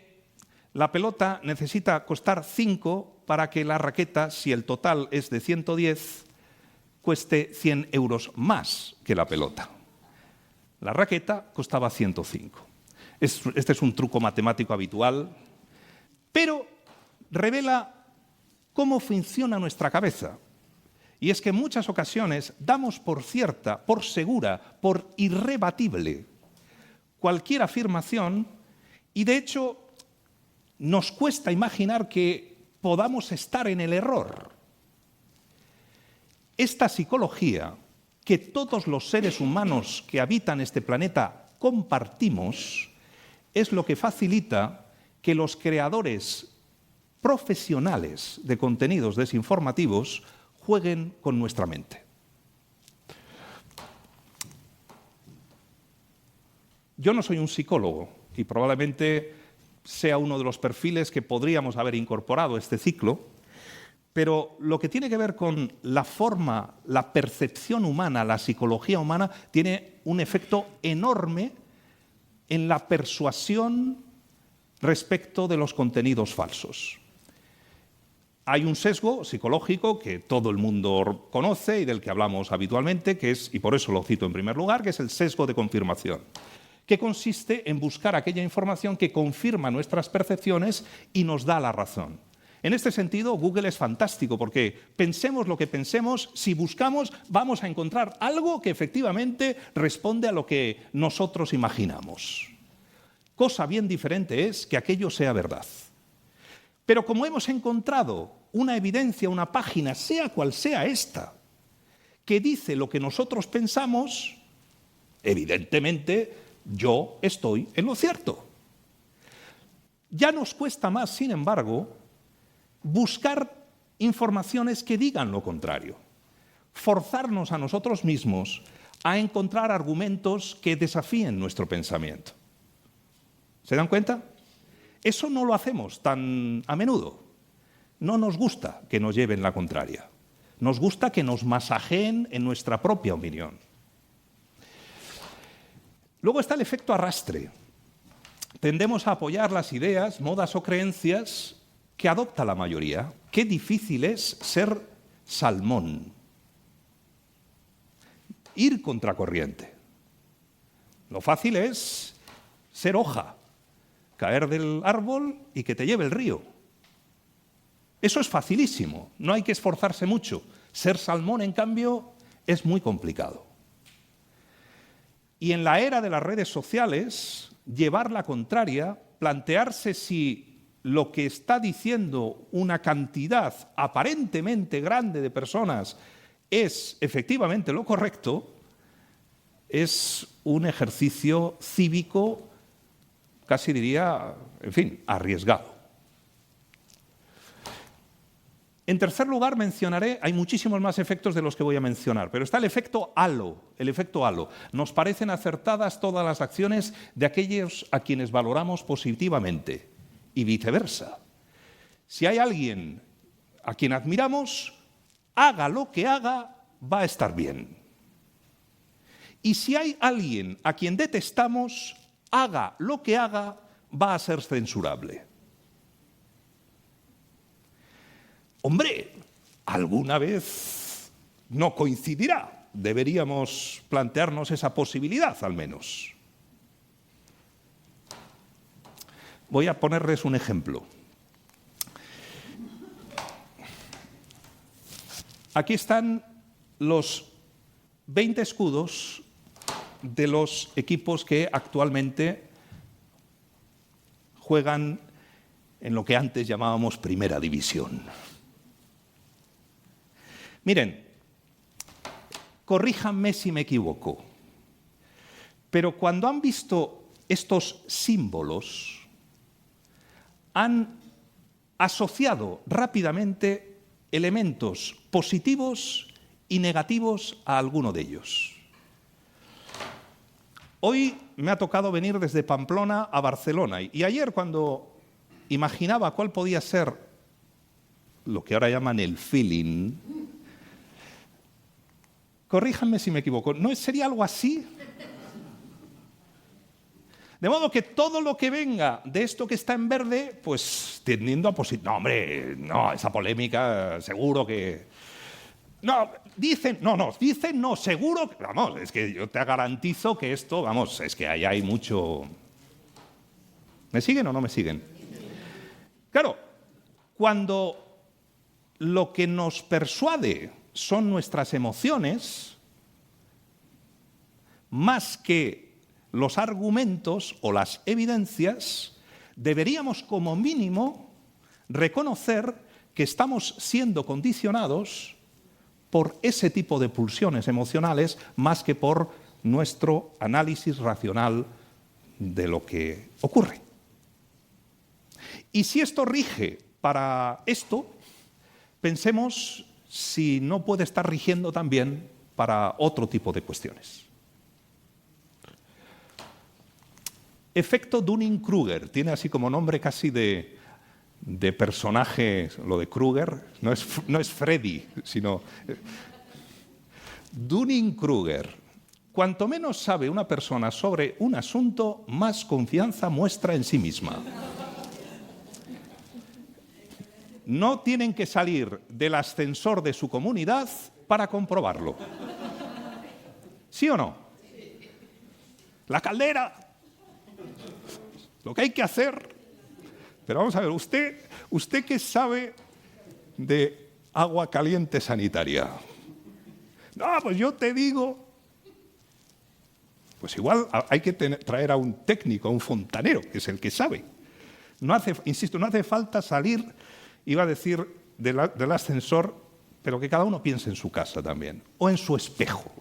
la pelota necesita costar 5 para que la raqueta, si el total es de 110, cueste 100 euros más que la pelota. La raqueta costaba 105. Este es un truco matemático habitual, pero revela cómo funciona nuestra cabeza. Y es que en muchas ocasiones damos por cierta, por segura, por irrebatible cualquier afirmación y, de hecho, nos cuesta imaginar que podamos estar en el error. Esta psicología que todos los seres humanos que habitan este planeta compartimos es lo que facilita que los creadores profesionales de contenidos desinformativos jueguen con nuestra mente. Yo no soy un psicólogo y probablemente sea uno de los perfiles que podríamos haber incorporado a este ciclo, pero lo que tiene que ver con la forma, la percepción humana, la psicología humana, tiene un efecto enorme en la persuasión respecto de los contenidos falsos. Hay un sesgo psicológico que todo el mundo conoce y del que hablamos habitualmente, que es, y por eso lo cito en primer lugar, que es el sesgo de confirmación, que consiste en buscar aquella información que confirma nuestras percepciones y nos da la razón. En este sentido, Google es fantástico porque pensemos lo que pensemos, si buscamos vamos a encontrar algo que efectivamente responde a lo que nosotros imaginamos. Cosa bien diferente es que aquello sea verdad. Pero como hemos encontrado una evidencia, una página, sea cual sea esta, que dice lo que nosotros pensamos, evidentemente yo estoy en lo cierto. Ya nos cuesta más, sin embargo, buscar informaciones que digan lo contrario, forzarnos a nosotros mismos a encontrar argumentos que desafíen nuestro pensamiento. ¿Se dan cuenta? Eso no lo hacemos tan a menudo. No nos gusta que nos lleven la contraria. Nos gusta que nos masajeen en nuestra propia opinión. Luego está el efecto arrastre. Tendemos a apoyar las ideas, modas o creencias que adopta la mayoría. Qué difícil es ser salmón. Ir contracorriente. Lo fácil es ser hoja, caer del árbol y que te lleve el río. Eso es facilísimo, no hay que esforzarse mucho. Ser salmón, en cambio, es muy complicado. Y en la era de las redes sociales, llevar la contraria, plantearse si lo que está diciendo una cantidad aparentemente grande de personas es efectivamente lo correcto, es un ejercicio cívico, casi diría, en fin, arriesgado. En tercer lugar mencionaré, hay muchísimos más efectos de los que voy a mencionar, pero está el efecto halo. El efecto halo. Nos parecen acertadas todas las acciones de aquellos a quienes valoramos positivamente y viceversa. Si hay alguien a quien admiramos, haga lo que haga, va a estar bien. Y si hay alguien a quien detestamos, haga lo que haga, va a ser censurable. Hombre, alguna vez no coincidirá. Deberíamos plantearnos esa posibilidad, al menos. Voy a ponerles un ejemplo. Aquí están los 20 escudos de los equipos que actualmente juegan en lo que antes llamábamos Primera División. Miren, corríjanme si me equivoco, pero cuando han visto estos símbolos, han asociado rápidamente elementos positivos y negativos a alguno de ellos. Hoy me ha tocado venir desde Pamplona a Barcelona y ayer, cuando imaginaba cuál podía ser lo que ahora llaman el feeling, corríjanme si me equivoco, ¿no sería algo así? De modo que todo lo que venga de esto que está en verde, pues tendiendo a positivo. No, hombre, no, esa polémica seguro que... No, dicen no, seguro, vamos, es que yo te garantizo que esto, vamos, es que ahí hay mucho... ¿Me siguen o no me siguen? Claro, cuando lo que nos persuade son nuestras emociones, más que los argumentos o las evidencias, deberíamos como mínimo reconocer que estamos siendo condicionados por ese tipo de pulsiones emocionales más que por nuestro análisis racional de lo que ocurre. Y si esto rige para esto, pensemos si no puede estar rigiendo también para otro tipo de cuestiones. Efecto Dunning-Kruger, tiene así como nombre casi de personaje, lo de Kruger, no es Freddy, sino Dunning-Kruger. Cuanto menos sabe una persona sobre un asunto, más confianza muestra en sí misma. No tienen que salir del ascensor de su comunidad para comprobarlo. ¿Sí o no? La caldera. Lo que hay que hacer. Pero vamos a ver, ¿usted qué sabe de agua caliente sanitaria? No, pues yo te digo. Pues igual hay que traer a un técnico, a un fontanero, que es el que sabe. Insisto, no hace falta salir, iba a decir, del ascensor pero que cada uno piense en su casa también, o en su espejo.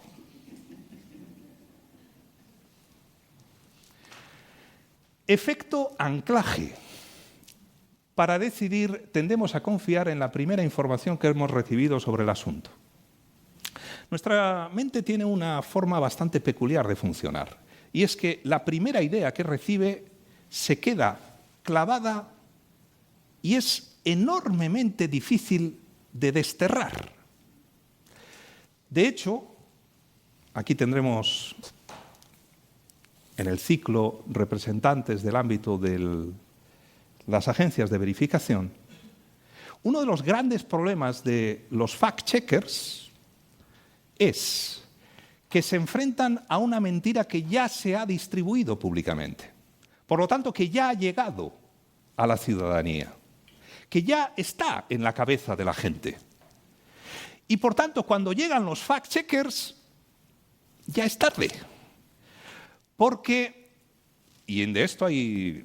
Efecto anclaje. Para decidir, tendemos a confiar en la primera información que hemos recibido sobre el asunto. Nuestra mente tiene una forma bastante peculiar de funcionar, y es que la primera idea que recibe se queda clavada y es enormemente difícil de desterrar. De hecho, aquí tendremos en el ciclo representantes del ámbito de las agencias de verificación. Uno de los grandes problemas de los fact-checkers es que se enfrentan a una mentira que ya se ha distribuido públicamente. Por lo tanto, que ya ha llegado a la ciudadanía, que ya está en la cabeza de la gente. Y por tanto, cuando llegan los fact-checkers, ya es tarde. Porque, y de esto hay,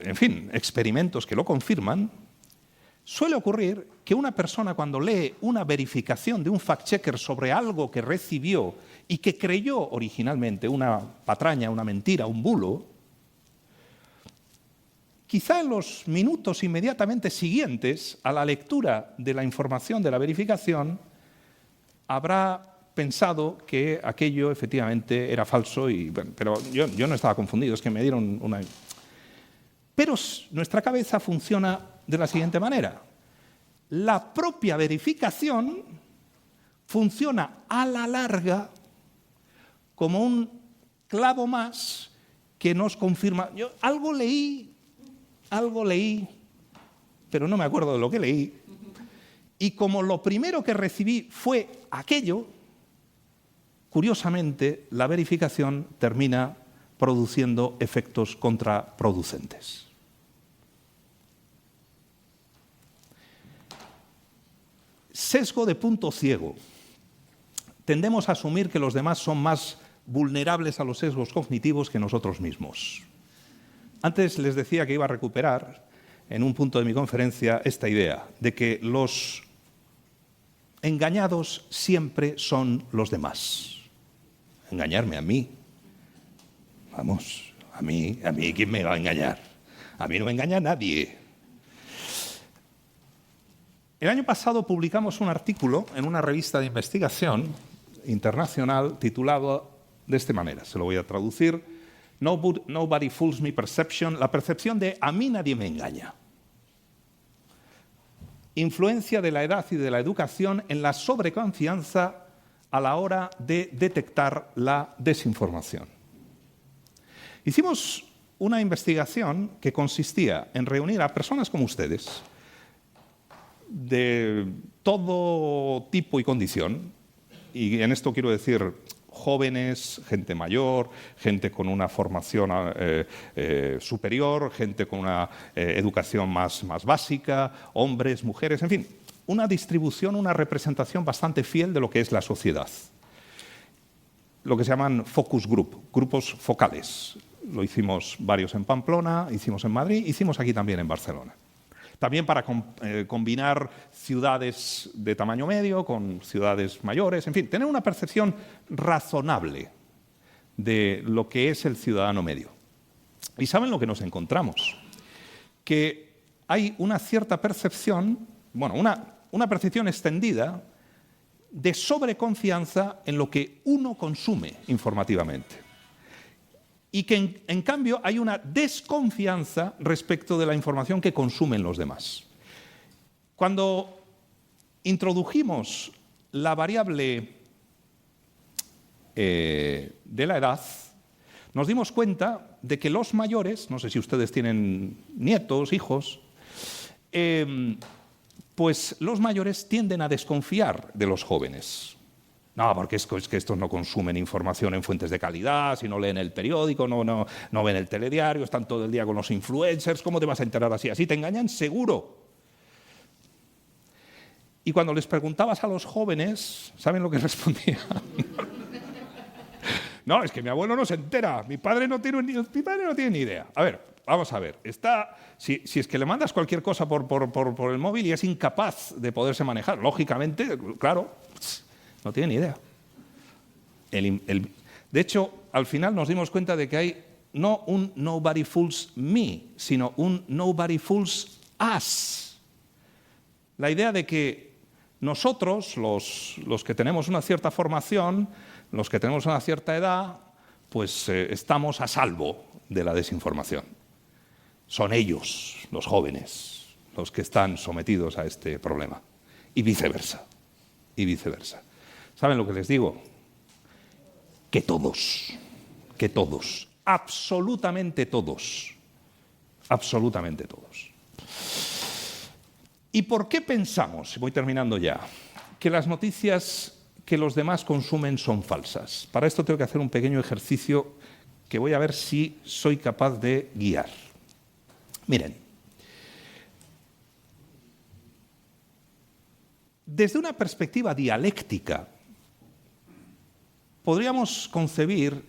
en fin, experimentos que lo confirman, suele ocurrir que una persona cuando lee una verificación de un fact-checker sobre algo que recibió y que creyó originalmente una patraña, una mentira, un bulo, quizá en los minutos inmediatamente siguientes a la lectura de la información de la verificación habrá pensado que aquello efectivamente era falso, pero yo no estaba confundido, es que me dieron una... Pero nuestra cabeza funciona de la siguiente manera. La propia verificación funciona a la larga como un clavo más que nos confirma. Yo algo leí, pero no me acuerdo de lo que leí. Y como lo primero que recibí fue aquello, curiosamente, la verificación termina produciendo efectos contraproducentes. Sesgo de punto ciego. Tendemos a asumir que los demás son más vulnerables a los sesgos cognitivos que nosotros mismos. Antes les decía que iba a recuperar, en un punto de mi conferencia, esta idea de que los engañados siempre son los demás. Engañarme a mí. Vamos, a mí, ¿quién me va a engañar? A mí no me engaña nadie. El año pasado publicamos un artículo en una revista de investigación internacional titulado de esta manera, se lo voy a traducir, Nobody Fools Me Perception, la percepción de a mí nadie me engaña. Influencia de la edad y de la educación en la sobreconfianza a la hora de detectar la desinformación. Hicimos una investigación que consistía en reunir a personas como ustedes, de todo tipo y condición, y en esto quiero decir jóvenes, gente mayor, gente con una formación superior, gente con una educación más básica, hombres, mujeres, en fin, una distribución, una representación bastante fiel de lo que es la sociedad. Lo que se llaman focus group, grupos focales. Lo hicimos varios en Pamplona, hicimos en Madrid, hicimos aquí también en Barcelona. También para combinar ciudades de tamaño medio con ciudades mayores, en fin, tener una percepción razonable de lo que es el ciudadano medio. ¿Y saben lo que nos encontramos? Que hay una cierta percepción, bueno, una percepción extendida de sobreconfianza en lo que uno consume informativamente. Y que, en cambio, hay una desconfianza respecto de la información que consumen los demás. Cuando introdujimos la variable de la edad, nos dimos cuenta de que los mayores, no sé si ustedes tienen nietos, hijos, pues los mayores tienden a desconfiar de los jóvenes. No, porque es que estos no consumen información en fuentes de calidad, si no leen el periódico, no ven el telediario, están todo el día con los influencers, ¿cómo te vas a enterar así? Así te engañan seguro. Y cuando les preguntabas a los jóvenes, ¿saben lo que respondían? No, es que mi abuelo no se entera, mi padre no tiene ni idea. A ver, vamos a ver, si es que le mandas cualquier cosa por el móvil y es incapaz de poderse manejar, lógicamente, claro, no tiene ni idea. De hecho, al final nos dimos cuenta de que hay no un nobody fools me, sino un nobody fools us. La idea de que nosotros, los que tenemos una cierta formación, los que tenemos una cierta edad, pues estamos a salvo de la desinformación. Son ellos, los jóvenes, los que están sometidos a este problema. Y viceversa. Y viceversa. ¿Saben lo que les digo? Que todos, absolutamente todos, absolutamente todos. ¿Y por qué pensamos, voy terminando ya, que las noticias que los demás consumen son falsas? Para esto tengo que hacer un pequeño ejercicio que voy a ver si soy capaz de guiar. Miren, desde una perspectiva dialéctica, podríamos concebir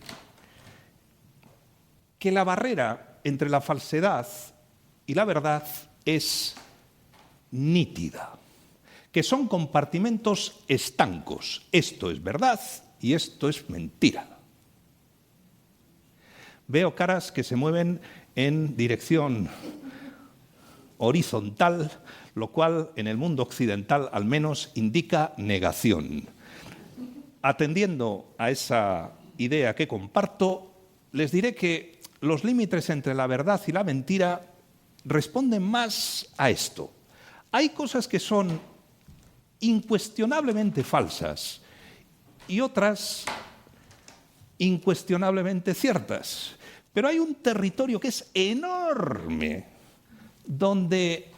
que la barrera entre la falsedad y la verdad es nítida, que son compartimentos estancos. Esto es verdad y esto es mentira. Veo caras que se mueven en dirección horizontal, lo cual en el mundo occidental al menos indica negación. Atendiendo a esa idea que comparto, les diré que los límites entre la verdad y la mentira responden más a esto. Hay cosas que son incuestionablemente falsas y otras incuestionablemente ciertas. Pero hay un territorio que es enorme, donde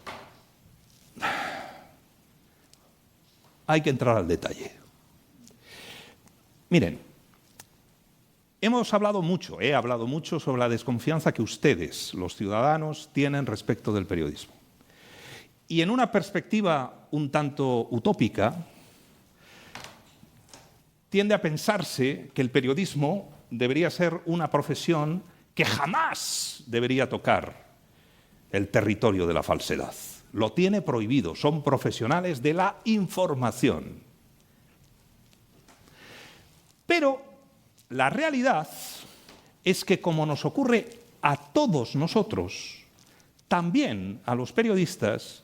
hay que entrar al detalle. Miren, he hablado mucho sobre la desconfianza que ustedes, los ciudadanos, tienen respecto del periodismo. Y en una perspectiva un tanto utópica, tiende a pensarse que el periodismo debería ser una profesión que jamás debería tocar el territorio de la falsedad. Lo tiene prohibido, son profesionales de la información. Pero la realidad es que, como nos ocurre a todos nosotros, también a los periodistas,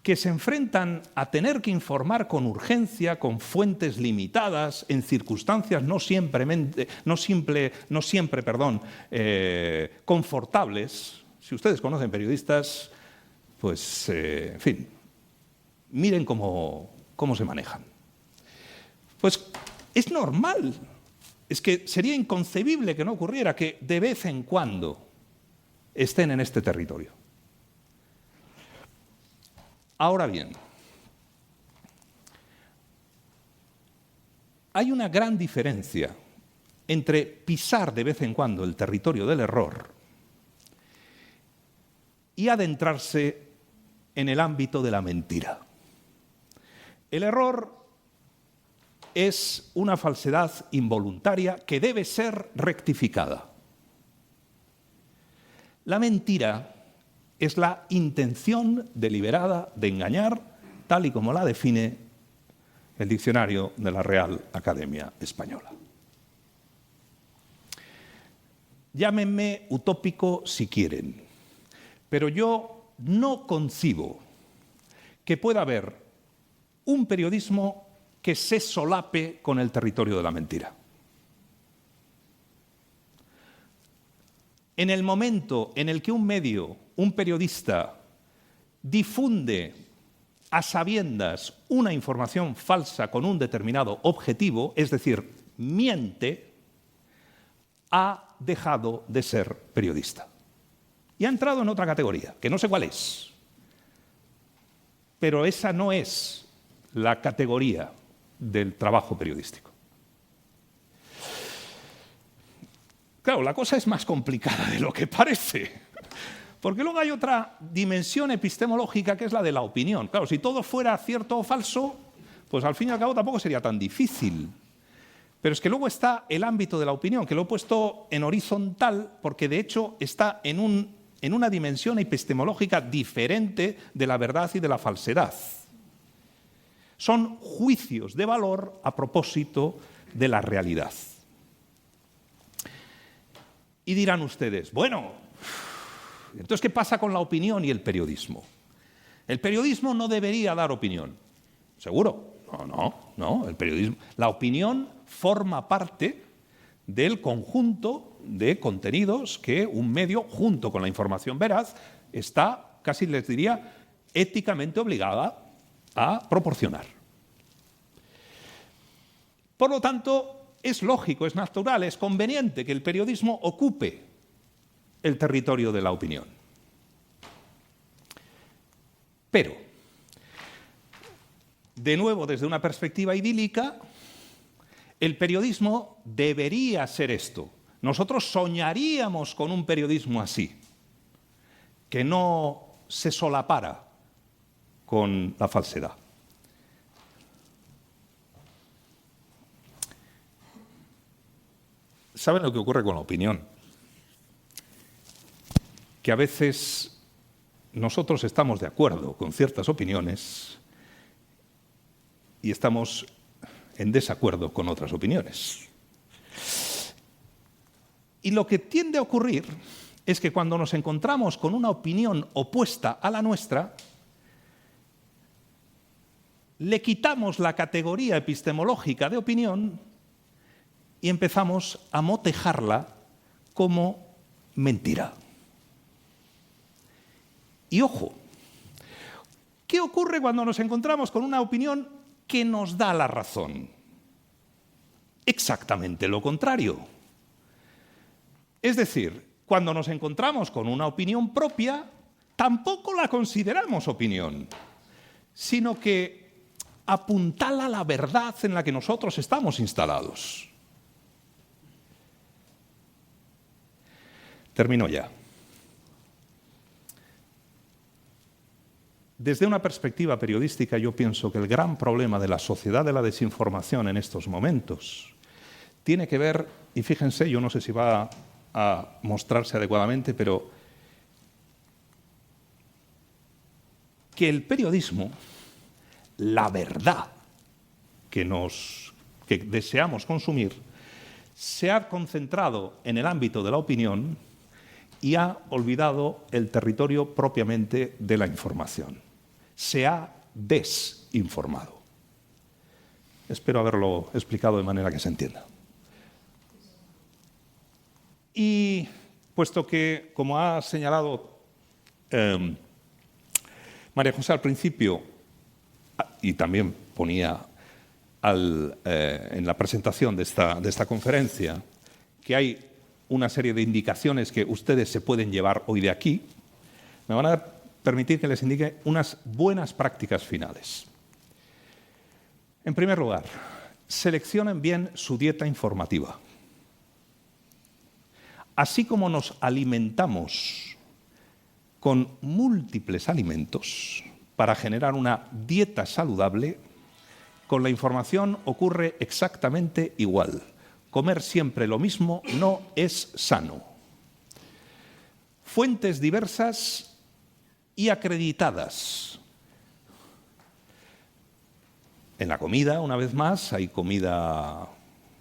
que se enfrentan a tener que informar con urgencia, con fuentes limitadas, en circunstancias no siempre confortables. Si ustedes conocen periodistas, pues, en fin, miren cómo se manejan. Pues es normal, es que sería inconcebible que no ocurriera que de vez en cuando estén en este territorio. Ahora bien, hay una gran diferencia entre pisar de vez en cuando el territorio del error y adentrarse en el ámbito de la mentira. El error es una falsedad involuntaria que debe ser rectificada. La mentira es la intención deliberada de engañar, tal y como la define el diccionario de la Real Academia Española. Llámenme utópico si quieren, pero yo no concibo que pueda haber un periodismo que se solape con el territorio de la mentira. En el momento en el que un medio, un periodista, difunde a sabiendas una información falsa con un determinado objetivo, es decir, miente, ha dejado de ser periodista. Y ha entrado en otra categoría, que no sé cuál es. Pero esa no es la categoría del trabajo periodístico. Claro, la cosa es más complicada de lo que parece, porque luego hay otra dimensión epistemológica que es la de la opinión. Claro, si todo fuera cierto o falso, pues al fin y al cabo tampoco sería tan difícil. Pero es que luego está el ámbito de la opinión, que lo he puesto en horizontal porque de hecho está en un en una dimensión epistemológica diferente de la verdad y de la falsedad. Son juicios de valor a propósito de la realidad. Y dirán ustedes, bueno, entonces, ¿qué pasa con la opinión y el periodismo? El periodismo no debería dar opinión. ¿Seguro? No. El periodismo, la opinión forma parte del conjunto de contenidos que un medio, junto con la información veraz, está, casi les diría, éticamente obligada a proporcionar. Por lo tanto, es lógico, es natural, es conveniente que el periodismo ocupe el territorio de la opinión. Pero, de nuevo, desde una perspectiva idílica, el periodismo debería ser esto. Nosotros soñaríamos con un periodismo así, que no se solapara con la falsedad. ¿Saben lo que ocurre con la opinión? Que a veces nosotros estamos de acuerdo con ciertas opiniones y estamos en desacuerdo con otras opiniones. Y lo que tiende a ocurrir es que cuando nos encontramos con una opinión opuesta a la nuestra, le quitamos la categoría epistemológica de opinión y empezamos a motejarla como mentira. Y ojo, ¿qué ocurre cuando nos encontramos con una opinión que nos da la razón? Exactamente lo contrario. Es decir, cuando nos encontramos con una opinión propia, tampoco la consideramos opinión, sino que apuntala la verdad en la que nosotros estamos instalados. Termino ya. Desde una perspectiva periodística, yo pienso que el gran problema de la sociedad de la desinformación en estos momentos tiene que ver, y fíjense, yo no sé si va a mostrarse adecuadamente, pero que el periodismo, la verdad que deseamos consumir, se ha concentrado en el ámbito de la opinión y ha olvidado el territorio propiamente de la información. Se ha desinformado. Espero haberlo explicado de manera que se entienda. Y puesto que, como ha señalado María José al principio, y también ponía en la presentación de esta conferencia, que hay una serie de indicaciones que ustedes se pueden llevar hoy de aquí, me van a permitir que les indique unas buenas prácticas finales. En primer lugar, seleccionen bien su dieta informativa. Así como nos alimentamos con múltiples alimentos para generar una dieta saludable, con la información ocurre exactamente igual. Comer siempre lo mismo no es sano. Fuentes diversas y acreditadas. En la comida, una vez más, hay comida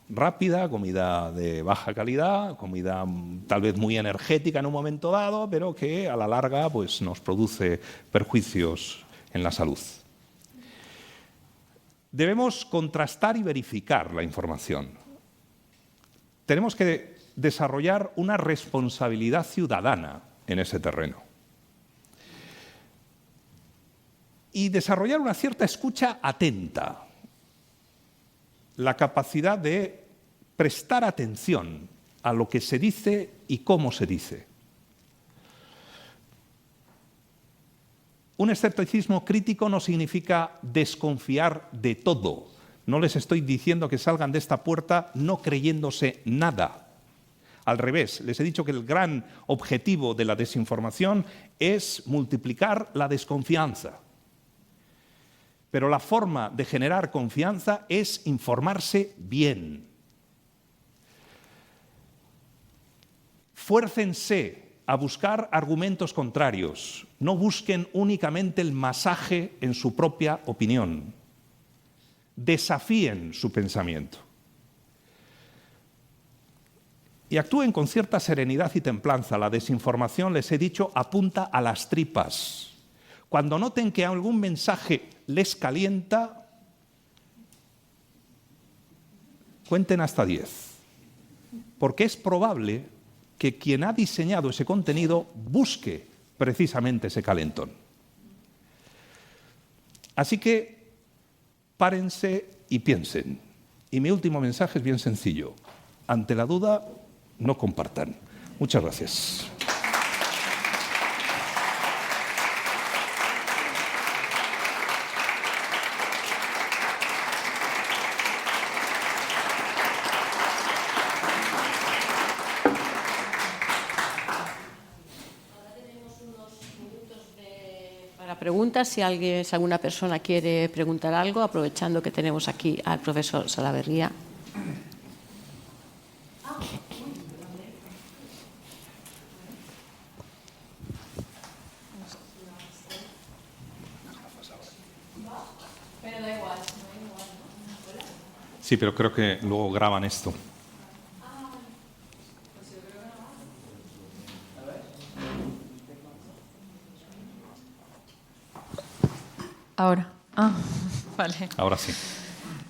rápida, comida de baja calidad, comida tal vez muy energética en un momento dado, pero que a la larga pues, nos produce perjuicios en la salud. Debemos contrastar y verificar la información. Tenemos que desarrollar una responsabilidad ciudadana en ese terreno. Y desarrollar una cierta escucha atenta. La capacidad de prestar atención a lo que se dice y cómo se dice. Un escepticismo crítico no significa desconfiar de todo. No les estoy diciendo que salgan de esta puerta no creyéndose nada. Al revés, les he dicho que el gran objetivo de la desinformación es multiplicar la desconfianza. Pero la forma de generar confianza es informarse bien. Fuércense a buscar argumentos contrarios. No busquen únicamente el masaje en su propia opinión. Desafíen su pensamiento. Y actúen con cierta serenidad y templanza. La desinformación, les he dicho, apunta a las tripas. Cuando noten que algún mensaje les calienta, cuenten hasta 10. Porque es probable que quien ha diseñado ese contenido busque precisamente ese calentón. Así que párense y piensen. Y mi último mensaje es bien sencillo. Ante la duda, no compartan. Muchas gracias. Para preguntas, si alguna persona quiere preguntar algo, aprovechando que tenemos aquí al profesor Salaverría. Sí, pero creo que luego graban esto. Ahora. Vale. Ahora sí.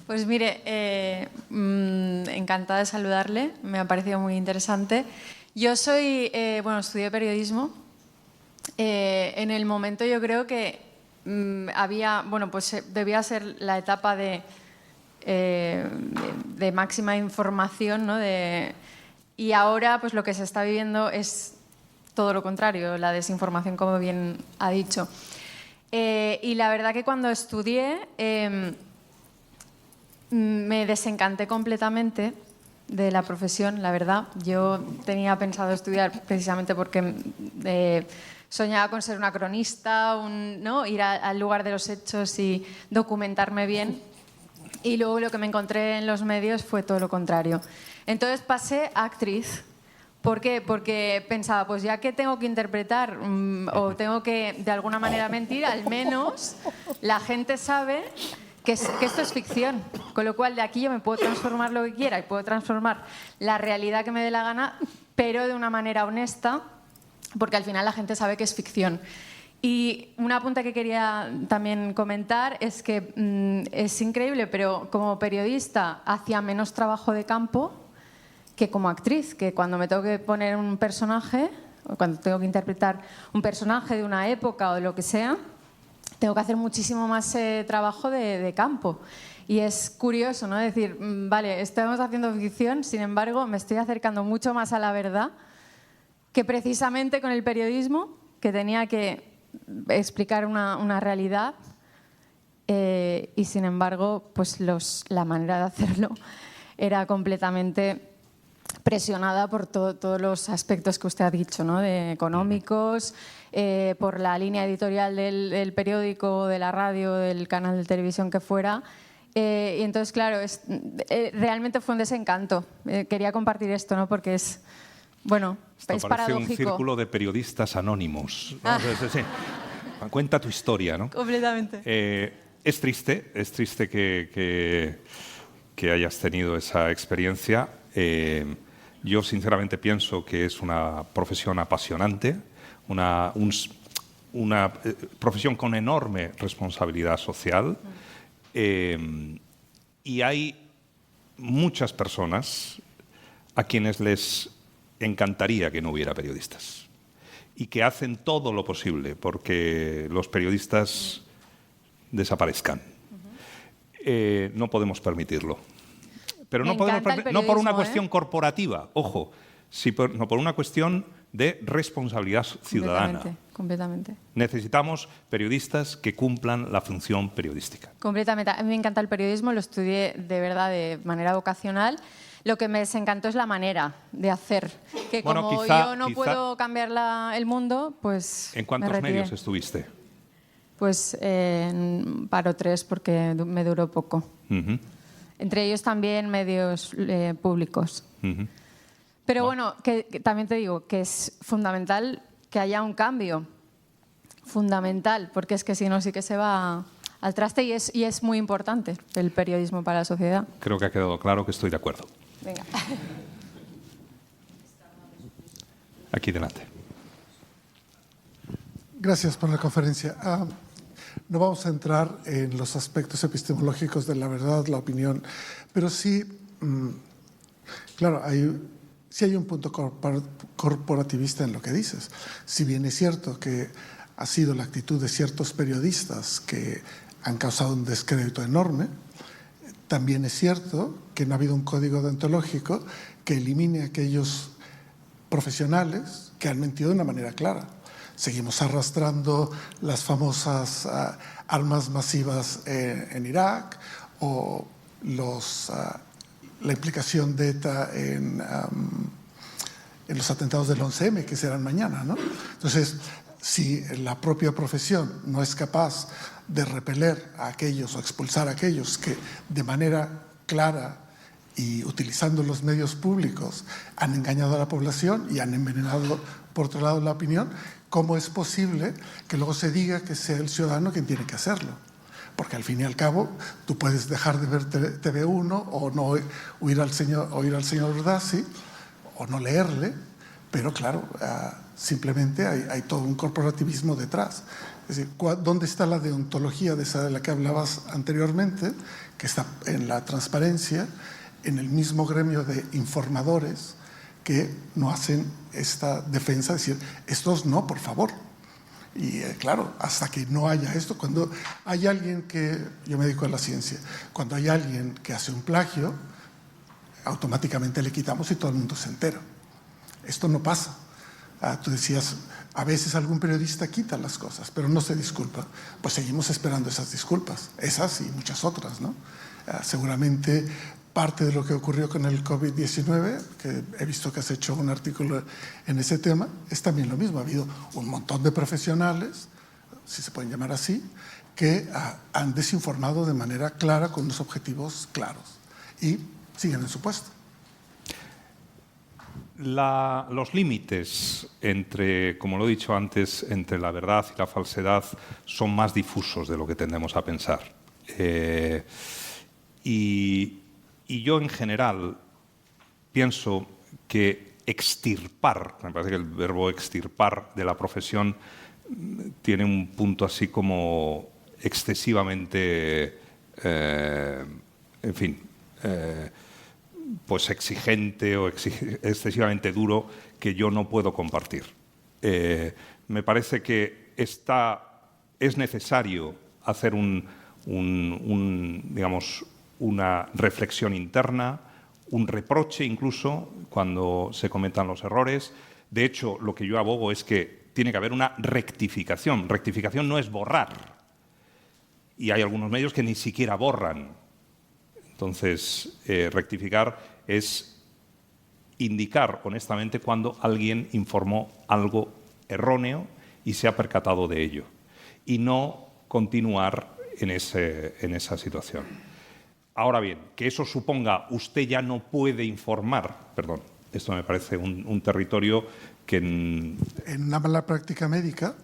Pues mire, encantada de saludarle, me ha parecido muy interesante. Yo estudié periodismo. En el momento yo creo que debía ser la etapa de máxima información, ¿no? Y ahora pues lo que se está viviendo es todo lo contrario, la desinformación, como bien ha dicho. Y la verdad que cuando estudié me desencanté completamente de la profesión, la verdad. Yo tenía pensado estudiar precisamente porque soñaba con ser una cronista, ¿no? Ir al lugar de los hechos y documentarme bien. Y luego lo que me encontré en los medios fue todo lo contrario. Entonces pasé a actriz. ¿Por qué? Porque pensaba, pues ya que tengo que interpretar o tengo que de alguna manera mentir, al menos la gente sabe que esto es ficción. Con lo cual de aquí yo me puedo transformar lo que quiera y puedo transformar la realidad que me dé la gana, pero de una manera honesta, porque al final la gente sabe que es ficción. Y un apunte que quería también comentar es que es increíble, pero como periodista hacía menos trabajo de campo que como actriz, que cuando me tengo que poner un personaje, o cuando tengo que interpretar un personaje de una época o de lo que sea, tengo que hacer muchísimo más trabajo de campo. Y es curioso, ¿no? Decir, vale, estamos haciendo ficción, sin embargo, me estoy acercando mucho más a la verdad que precisamente con el periodismo, que tenía que explicar una realidad y, sin embargo, pues la manera de hacerlo era completamente presionada por todos los aspectos que usted ha dicho, ¿no? Económicos, por la línea editorial del periódico, de la radio, del canal de televisión que fuera. Y entonces, claro, realmente fue un desencanto. Quería compartir esto, ¿no? Porque es, bueno, Esto es parece paradójico. un círculo de periodistas anónimos, ¿no? Sí. Cuenta tu historia, ¿no? Completamente. Es triste que hayas tenido esa experiencia. Yo sinceramente pienso que es una profesión apasionante, una profesión con enorme responsabilidad social, y hay muchas personas a quienes les encantaría que no hubiera periodistas y que hacen todo lo posible porque los periodistas desaparezcan. No podemos permitirlo. Pero no por una cuestión corporativa, ojo, sino por una cuestión de responsabilidad ciudadana. Completamente. Necesitamos periodistas que cumplan la función periodística. Completamente. A mí me encanta el periodismo, lo estudié de verdad de manera vocacional. Lo que me desencantó es la manera de hacer. Que como yo no puedo cambiar el mundo, pues ¿En cuántos medios estuviste? Pues en paro 3 porque me duró poco. Entre ellos también medios públicos. Pero bueno, que también te digo que es fundamental que haya un cambio. Fundamental, porque es que si no sí que se va al traste y es muy importante el periodismo para la sociedad. Creo que ha quedado claro que estoy de acuerdo. Venga. Aquí delante. Gracias por la conferencia. No vamos a entrar en los aspectos epistemológicos de la verdad, la opinión, pero sí, claro, sí hay un punto corporativista en lo que dices. Si bien es cierto que ha sido la actitud de ciertos periodistas que han causado un descrédito enorme, también es cierto que no ha habido un código deontológico que elimine a aquellos profesionales que han mentido de una manera clara. Seguimos arrastrando las famosas armas masivas en Irak o la implicación de ETA en los atentados del 11M, que serán mañana, ¿no? Entonces, si la propia profesión no es capaz de repeler a aquellos o expulsar a aquellos que de manera clara y utilizando los medios públicos han engañado a la población y han envenenado, por otro lado, la opinión, ¿cómo es posible que luego se diga que sea el ciudadano quien tiene que hacerlo? Porque al fin y al cabo tú puedes dejar de ver TV1 o no oír al señor Urdasi o no leerle, pero claro, simplemente hay todo un corporativismo detrás. Es decir, ¿dónde está la deontología de esa de la que hablabas anteriormente? Que está en la transparencia, en el mismo gremio de informadores que no hacen esta defensa, es decir, estos no, por favor. Y claro, hasta que no haya esto, cuando hay alguien que, yo me dedico a la ciencia, cuando hay alguien que hace un plagio, automáticamente le quitamos y todo el mundo se entera. Esto no pasa. Tú decías, a veces algún periodista quita las cosas, pero no se disculpa. Pues seguimos esperando esas disculpas, esas y muchas otras, ¿no? Seguramente parte de lo que ocurrió con el COVID-19, que he visto que has hecho un artículo en ese tema, es también lo mismo. Ha habido un montón de profesionales, si se pueden llamar así, que han desinformado de manera clara con unos objetivos claros y siguen en su puesto. Los límites entre, como lo he dicho antes, entre la verdad y la falsedad son más difusos de lo que tendemos a pensar. Y yo, en general, pienso que extirpar, me parece que el verbo extirpar de la profesión tiene un punto así como excesivamente, en fin, pues exigente o excesivamente duro, que yo no puedo compartir. Me parece que es necesario hacer digamos, una reflexión interna, un reproche incluso cuando se cometan los errores. De hecho, lo que yo abogo es que tiene que haber una rectificación. Rectificación no es borrar. Y hay algunos medios que ni siquiera borran. Entonces, rectificar es indicar honestamente cuando alguien informó algo erróneo y se ha percatado de ello. Y no continuar en esa situación. Ahora bien, que eso suponga usted ya no puede informar, perdón, esto me parece un territorio que... En una mala práctica médica,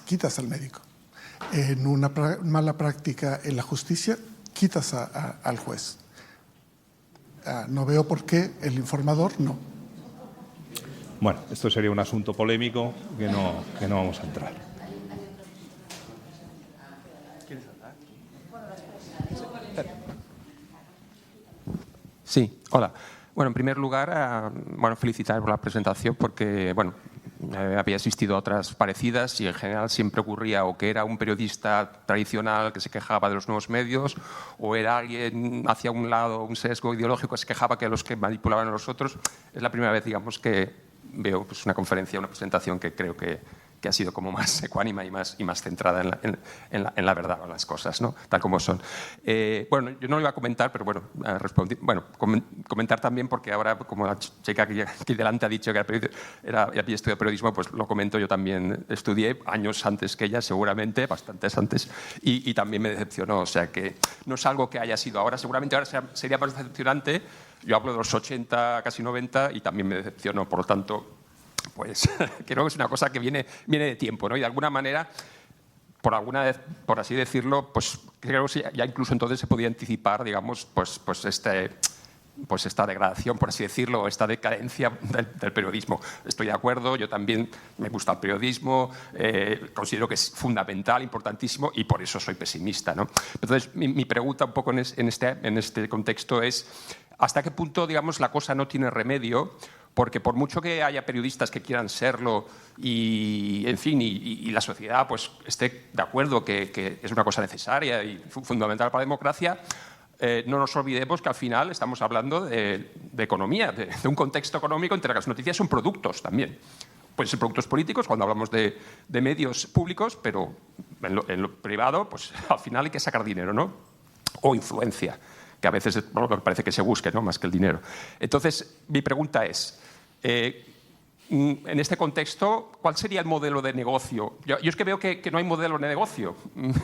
quitas al médico. En una mala práctica en la justicia, quitas al juez. No veo por qué el informador no. Bueno, esto sería un asunto polémico que no vamos a entrar. Sí, hola. Bueno, en primer lugar, felicitar por la presentación porque, había asistido a otras parecidas y en general siempre ocurría o que era un periodista tradicional que se quejaba de los nuevos medios o era alguien hacia un lado, un sesgo ideológico que se quejaba que los que manipulaban a los otros. Es la primera vez, digamos, que veo una conferencia, una presentación que creo que que ha sido como más ecuánime y más centrada en la verdad, en las cosas, ¿no? Tal como son. Bueno, yo no lo iba a comentar, pero bueno, comentar también, porque ahora, como la chica aquí delante ha dicho que había estudiado periodismo, pues lo comento, yo también estudié años antes que ella, seguramente, bastantes antes, y también me decepcionó. O sea que no es algo que haya sido ahora, seguramente ahora sería más decepcionante. Yo hablo de los 80, casi 90, y también me decepcionó. Por lo tanto, pues creo que es una cosa que viene de tiempo, ¿no? Y de alguna manera, por así decirlo, pues creo que ya incluso entonces se podía anticipar, digamos, pues esta degradación, por así decirlo, esta decadencia del periodismo. Estoy de acuerdo, yo también me gusta el periodismo, considero que es fundamental, importantísimo, y por eso soy pesimista, ¿no? Entonces, mi pregunta un poco en este contexto es: ¿hasta qué punto, digamos, la cosa no tiene remedio? Porque por mucho que haya periodistas que quieran serlo y, en fin, y la sociedad pues esté de acuerdo que es una cosa necesaria y fundamental para la democracia, no nos olvidemos que al final estamos hablando de economía, de un contexto económico entre las noticias son productos también. Pueden ser productos políticos cuando hablamos de medios públicos, pero en lo privado pues al final hay que sacar dinero, ¿no? O influencia, que a veces parece que se busque, ¿no? Más que el dinero. Entonces, mi pregunta es, en este contexto, ¿cuál sería el modelo de negocio? Yo es que veo que no hay modelo de negocio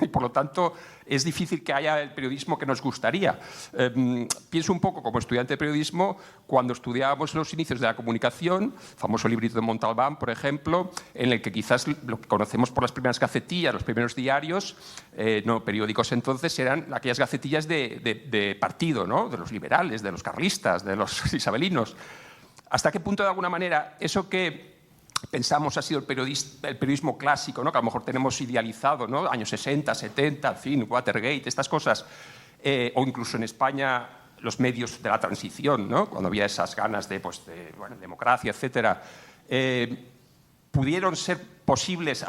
y, por lo tanto, es difícil que haya el periodismo que nos gustaría. Pienso un poco como estudiante de periodismo cuando estudiábamos los inicios de la comunicación, famoso librito de Montalbán, por ejemplo, en el que quizás lo que conocemos por las primeras gacetillas, los primeros diarios, no periódicos entonces, eran aquellas gacetillas de partido, ¿no? De los liberales, de los carlistas, de los isabelinos. ¿Hasta qué punto, de alguna manera, eso que pensamos ha sido el periodismo clásico, ¿no? Que a lo mejor tenemos idealizado, ¿no? Años 60, 70, en fin, Watergate, estas cosas, o incluso en España los medios de la transición, ¿no? Cuando había esas ganas de democracia, etcétera, pudieron ser posibles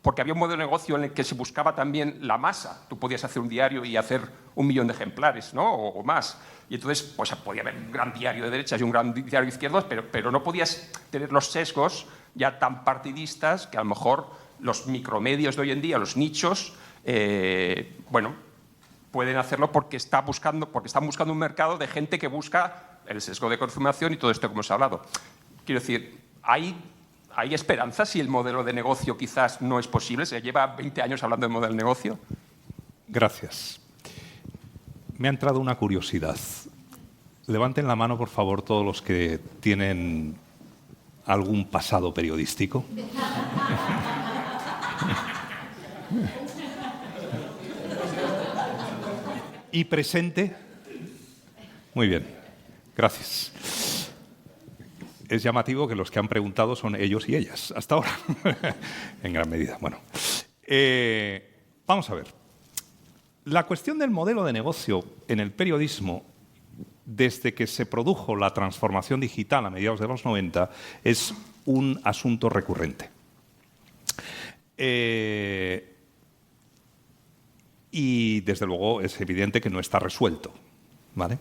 porque había un modelo de negocio en el que se buscaba también la masa. Tú podías hacer un diario y hacer 1 millón de ejemplares, ¿no? O más. Y entonces pues, podía haber un gran diario de derechas y un gran diario de izquierdas, pero no podías tener los sesgos ya tan partidistas que a lo mejor los micromedios de hoy en día, los nichos, pueden hacerlo porque están buscando un mercado de gente que busca el sesgo de confirmación y todo esto que hemos hablado. Quiero decir, ¿hay esperanza si el modelo de negocio quizás no es posible? ¿Se lleva 20 años hablando de modelo de negocio? Gracias. Me ha entrado una curiosidad. Levanten la mano, por favor, todos los que tienen algún pasado periodístico. ¿Y presente? Muy bien, gracias. Es llamativo que los que han preguntado son ellos y ellas, hasta ahora, en gran medida. Bueno, vamos a ver. La cuestión del modelo de negocio en el periodismo, desde que se produjo la transformación digital a mediados de los 90, es un asunto recurrente. Y, desde luego, es evidente que no está resuelto, ¿vale?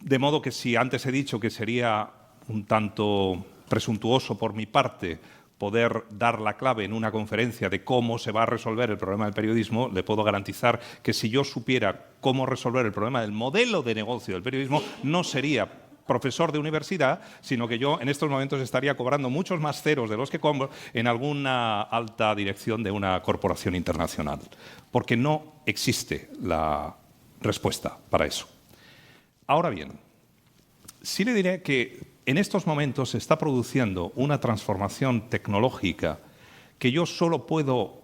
De modo que si antes he dicho que sería un tanto presuntuoso por mi parte poder dar la clave en una conferencia de cómo se va a resolver el problema del periodismo, le puedo garantizar que si yo supiera cómo resolver el problema del modelo de negocio del periodismo, no sería profesor de universidad, sino que yo en estos momentos estaría cobrando muchos más ceros de los que cobro en alguna alta dirección de una corporación internacional, porque no existe la respuesta para eso. Ahora bien, sí le diré que en estos momentos se está produciendo una transformación tecnológica que yo solo puedo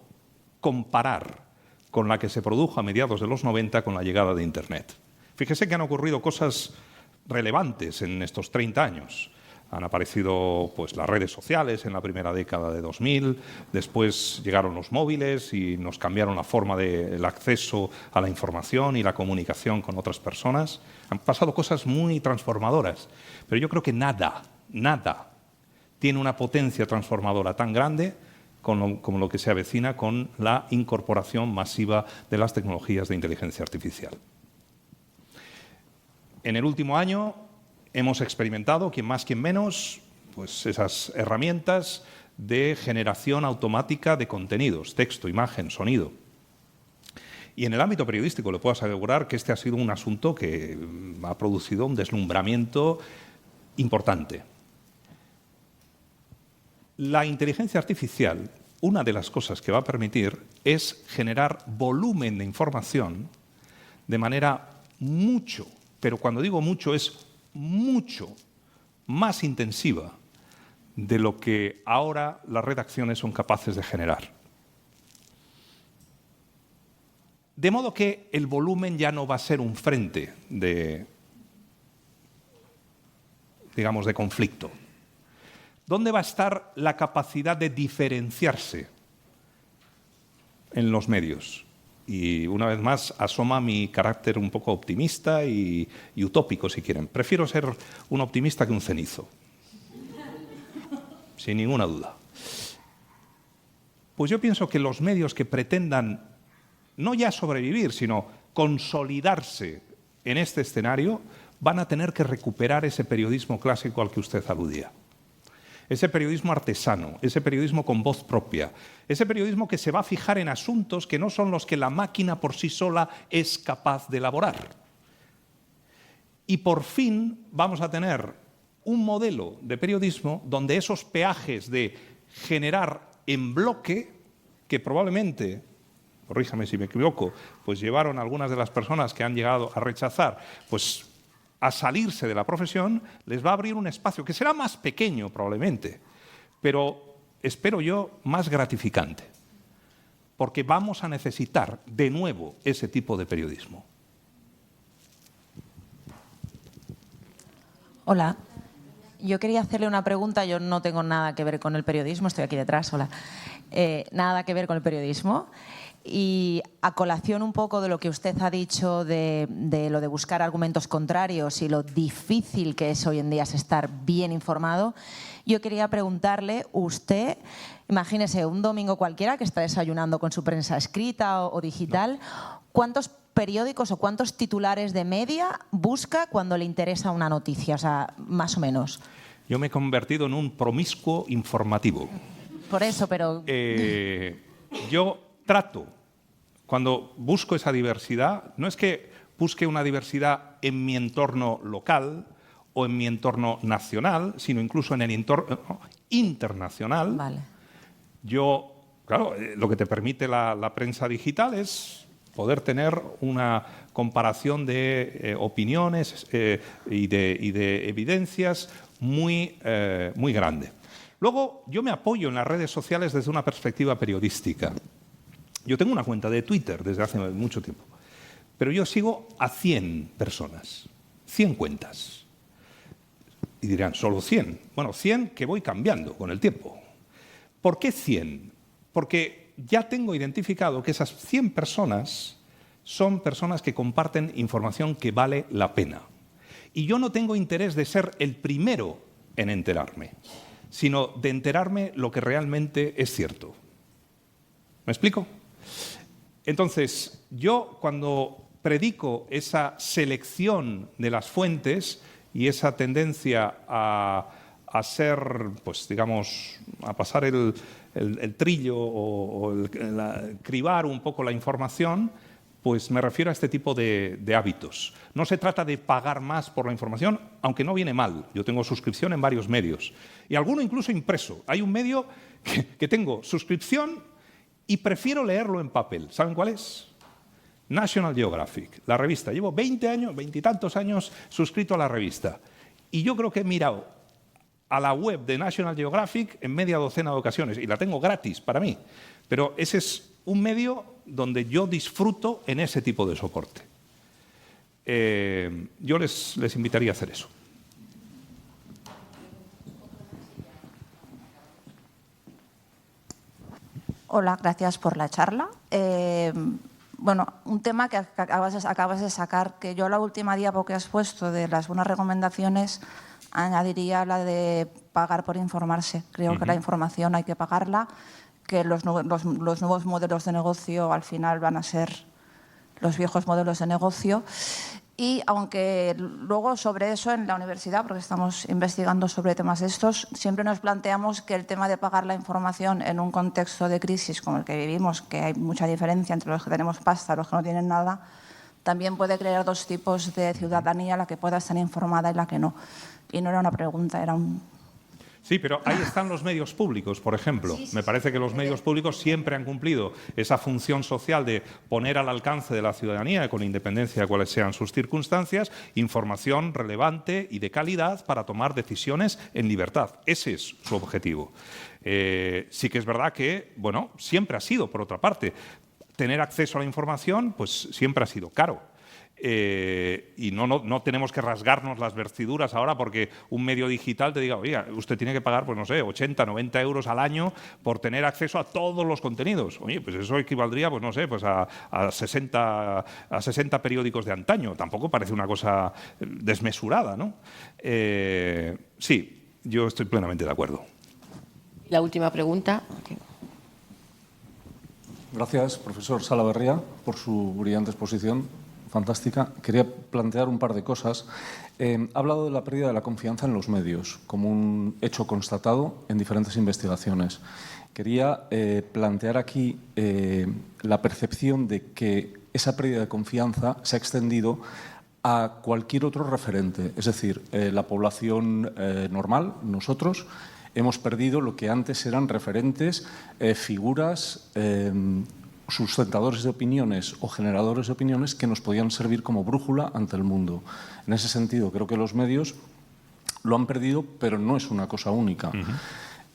comparar con la que se produjo a mediados de los 90 con la llegada de Internet. Fíjese que han ocurrido cosas relevantes en estos 30 años. Han aparecido pues, las redes sociales en la primera década de 2000, después llegaron los móviles y nos cambiaron la forma del acceso a la información y la comunicación con otras personas. Han pasado cosas muy transformadoras, pero yo creo que nada tiene una potencia transformadora tan grande como lo que se avecina con la incorporación masiva de las tecnologías de inteligencia artificial. En el último año hemos experimentado, quien más, quien menos, pues esas herramientas de generación automática de contenidos, texto, imagen, sonido. Y en el ámbito periodístico le puedo asegurar que este ha sido un asunto que ha producido un deslumbramiento importante. La inteligencia artificial, una de las cosas que va a permitir es generar volumen de información de manera mucho, pero cuando digo mucho es mucho más intensiva de lo que ahora las redacciones son capaces de generar. De modo que el volumen ya no va a ser un frente de, digamos, de conflicto. ¿Dónde va a estar la capacidad de diferenciarse en los medios? Y una vez más asoma mi carácter un poco optimista y utópico, si quieren. Prefiero ser un optimista que un cenizo, sin ninguna duda. Pues yo pienso que los medios que pretendan no ya sobrevivir, sino consolidarse en este escenario, van a tener que recuperar ese periodismo clásico al que usted aludía. Ese periodismo artesano, ese periodismo con voz propia, ese periodismo que se va a fijar en asuntos que no son los que la máquina por sí sola es capaz de elaborar. Y por fin vamos a tener un modelo de periodismo donde esos peajes de generar en bloque, que probablemente, corríjame si me equivoco, pues llevaron a algunas de las personas que han llegado a rechazar, pues a salirse de la profesión, les va a abrir un espacio que será más pequeño probablemente, pero espero yo más gratificante, porque vamos a necesitar de nuevo ese tipo de periodismo. Hola, yo quería hacerle una pregunta, yo no tengo nada que ver con el periodismo, estoy aquí detrás, hola, nada que ver con el periodismo. Y a colación un poco de lo que usted ha dicho de lo de buscar argumentos contrarios y lo difícil que es hoy en día estar bien informado, yo quería preguntarle, usted, imagínese un domingo cualquiera que está desayunando con su prensa escrita o digital, ¿cuántos periódicos o cuántos titulares de media busca cuando le interesa una noticia? O sea, más o menos. Yo me he convertido en un promiscuo informativo. Por eso, pero... Yo trato, cuando busco esa diversidad, no es que busque una diversidad en mi entorno local o en mi entorno nacional, sino incluso en el entorno internacional. Vale. Yo, claro, lo que te permite la prensa digital es poder tener una comparación de opiniones y de evidencias muy grande. Luego, yo me apoyo en las redes sociales desde una perspectiva periodística. Yo tengo una cuenta de Twitter desde hace mucho tiempo, pero yo sigo a 100 personas, 100 cuentas. Y dirán, ¿solo 100? Bueno, 100 que voy cambiando con el tiempo. ¿Por qué 100? Porque ya tengo identificado que esas 100 personas son personas que comparten información que vale la pena. Y yo no tengo interés de ser el primero en enterarme, sino de enterarme lo que realmente es cierto. ¿Me explico? Entonces, yo cuando predico esa selección de las fuentes y esa tendencia a ser, pues digamos, a pasar el trillo o cribar un poco la información, pues me refiero a este tipo de hábitos. No se trata de pagar más por la información, aunque no viene mal. Yo tengo suscripción en varios medios, y alguno incluso impreso. Hay un medio que tengo suscripción y prefiero leerlo en papel. ¿Saben cuál es? National Geographic, la revista. Llevo 20 años, 20 y tantos años suscrito a la revista. Y yo creo que he mirado a la web de National Geographic en media docena de ocasiones, y la tengo gratis para mí. Pero ese es un medio donde yo disfruto en ese tipo de soporte. Yo les invitaría a hacer eso. Hola, gracias por la charla. Bueno, un tema que acabas de sacar, que yo la última diapo que has puesto de las buenas recomendaciones añadiría la de pagar por informarse. Creo que la información hay que pagarla, que los nuevos modelos de negocio al final van a ser los viejos modelos de negocio. Y aunque luego sobre eso en la universidad, porque estamos investigando sobre temas estos, siempre nos planteamos que el tema de pagar la información en un contexto de crisis como el que vivimos, que hay mucha diferencia entre los que tenemos pasta y los que no tienen nada, también puede crear dos tipos de ciudadanía, la que pueda estar informada y la que no. Y no era una pregunta, era un... Sí, pero ahí están los medios públicos, por ejemplo. Me parece que los medios públicos siempre han cumplido esa función social de poner al alcance de la ciudadanía, con independencia de cuáles sean sus circunstancias, información relevante y de calidad para tomar decisiones en libertad. Ese es su objetivo. Sí que es verdad que, bueno, siempre ha sido, por otra parte, tener acceso a la información, pues siempre ha sido caro. Y no tenemos que rasgarnos las vestiduras ahora porque un medio digital te diga, oye, usted tiene que pagar, pues no sé, 80, 90 euros al año por tener acceso a todos los contenidos. Oye, pues eso equivaldría, pues no sé, pues a 60 periódicos de antaño. Tampoco parece una cosa desmesurada, ¿no? Sí, yo estoy plenamente de acuerdo. La última pregunta. Gracias, profesor Salaverría, por su brillante exposición. Fantástica. Quería plantear un par de cosas. Ha hablado de la pérdida de la confianza en los medios como un hecho constatado en diferentes investigaciones. Quería plantear aquí la percepción de que esa pérdida de confianza se ha extendido a cualquier otro referente. Es decir, la población normal, nosotros, hemos perdido lo que antes eran referentes, figuras sustentadores de opiniones o generadores de opiniones que nos podían servir como brújula ante el mundo. En ese sentido, creo que los medios lo han perdido, pero no es una cosa única.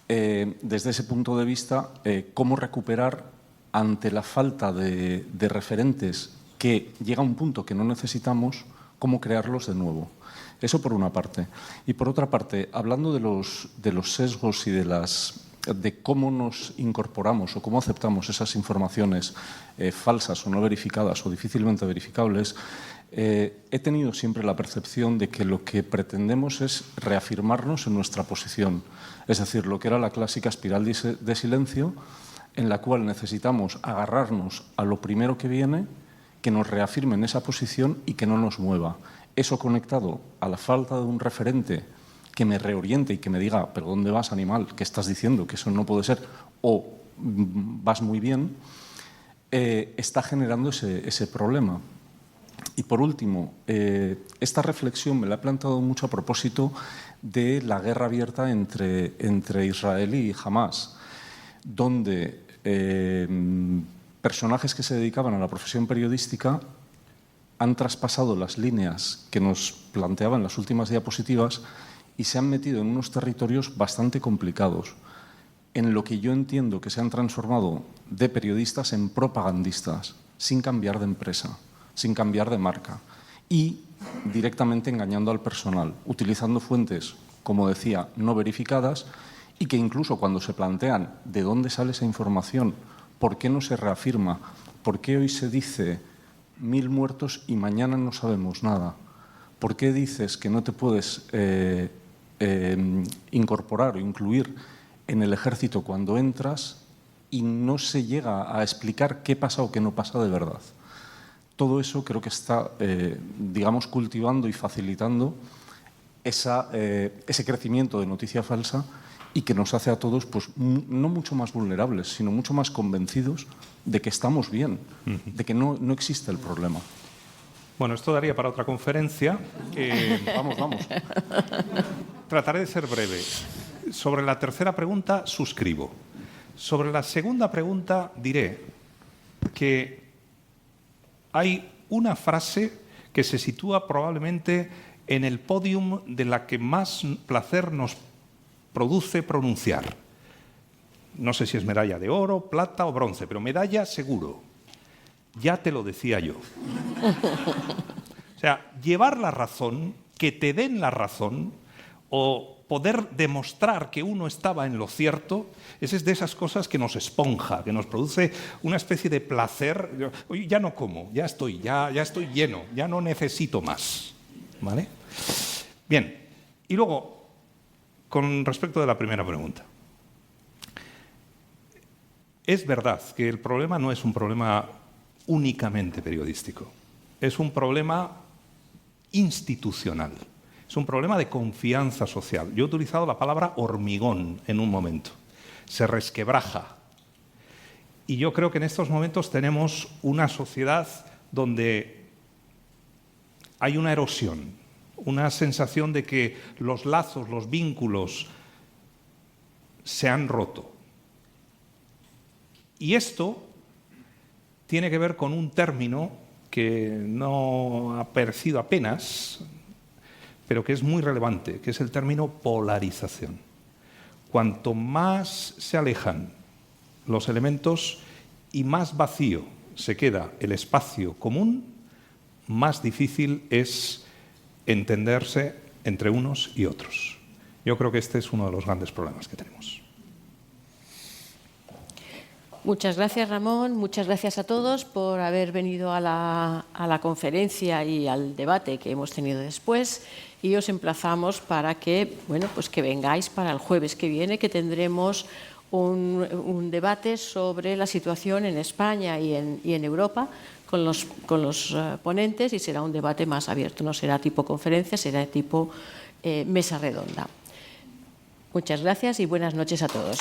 Desde ese punto de vista, ¿cómo recuperar ante la falta de referentes que llega a un punto que no necesitamos, cómo crearlos de nuevo? Eso por una parte. Y por otra parte, hablando de los sesgos y de cómo nos incorporamos o cómo aceptamos esas informaciones falsas o no verificadas o difícilmente verificables, he tenido siempre la percepción de que lo que pretendemos es reafirmarnos en nuestra posición. Es decir, lo que era la clásica espiral de silencio, en la cual necesitamos agarrarnos a lo primero que viene, que nos reafirme en esa posición y que no nos mueva. Eso conectado a la falta de un referente que me reoriente y que me diga, pero ¿dónde vas, animal? ¿Qué estás diciendo? Que eso no puede ser. O vas muy bien, está generando ese problema. Y por último, esta reflexión me la he planteado mucho a propósito de la guerra abierta entre Israel y Hamás, donde personajes que se dedicaban a la profesión periodística han traspasado las líneas que nos planteaban las últimas diapositivas y se han metido en unos territorios bastante complicados, en lo que yo entiendo que se han transformado de periodistas en propagandistas, sin cambiar de empresa, sin cambiar de marca y directamente engañando al personal, utilizando fuentes, como decía, no verificadas y que incluso cuando se plantean de dónde sale esa información, por qué no se reafirma, por qué hoy se dice 1000 muertos y mañana no sabemos nada, por qué dices que no te puedes incorporar o incluir en el ejército cuando entras y no se llega a explicar qué pasa o qué no pasa de verdad. Todo eso creo que está, digamos, cultivando y facilitando ese crecimiento de noticia falsa y que nos hace a todos, pues, no mucho más vulnerables, sino mucho más convencidos de que estamos bien, de que no existe el problema. Bueno, esto daría para otra conferencia. Vamos. Trataré de ser breve. Sobre la tercera pregunta, suscribo. Sobre la segunda pregunta, diré que hay una frase que se sitúa probablemente en el podium de la que más placer nos produce pronunciar. No sé si es medalla de oro, plata o bronce, pero medalla seguro. Ya te lo decía yo. O sea, llevar la razón, que te den la razón, o poder demostrar que uno estaba en lo cierto, es de esas cosas que nos esponja, que nos produce una especie de placer. Oye, ya no como, ya estoy lleno, ya no necesito más. ¿Vale? Bien, y luego, con respecto de la primera pregunta. Es verdad que el problema no es un problema únicamente periodístico. Es un problema institucional. Es un problema de confianza social. Yo he utilizado la palabra hormigón en un momento. Se resquebraja. Y yo creo que en estos momentos tenemos una sociedad donde hay una erosión, una sensación de que los lazos, los vínculos se han roto. Y esto tiene que ver con un término que no ha aparecido apenas, pero que es muy relevante, que es el término polarización. Cuanto más se alejan los elementos y más vacío se queda el espacio común, más difícil es entenderse entre unos y otros. Yo creo que este es uno de los grandes problemas que tenemos. Muchas gracias, Ramón. Muchas gracias a todos por haber venido a la conferencia y al debate que hemos tenido después. Y os emplazamos para que, bueno, pues que vengáis para el jueves que viene, que tendremos un debate sobre la situación en España y en Europa con los ponentes, y será un debate más abierto. No será tipo conferencia, será tipo mesa redonda. Muchas gracias y buenas noches a todos.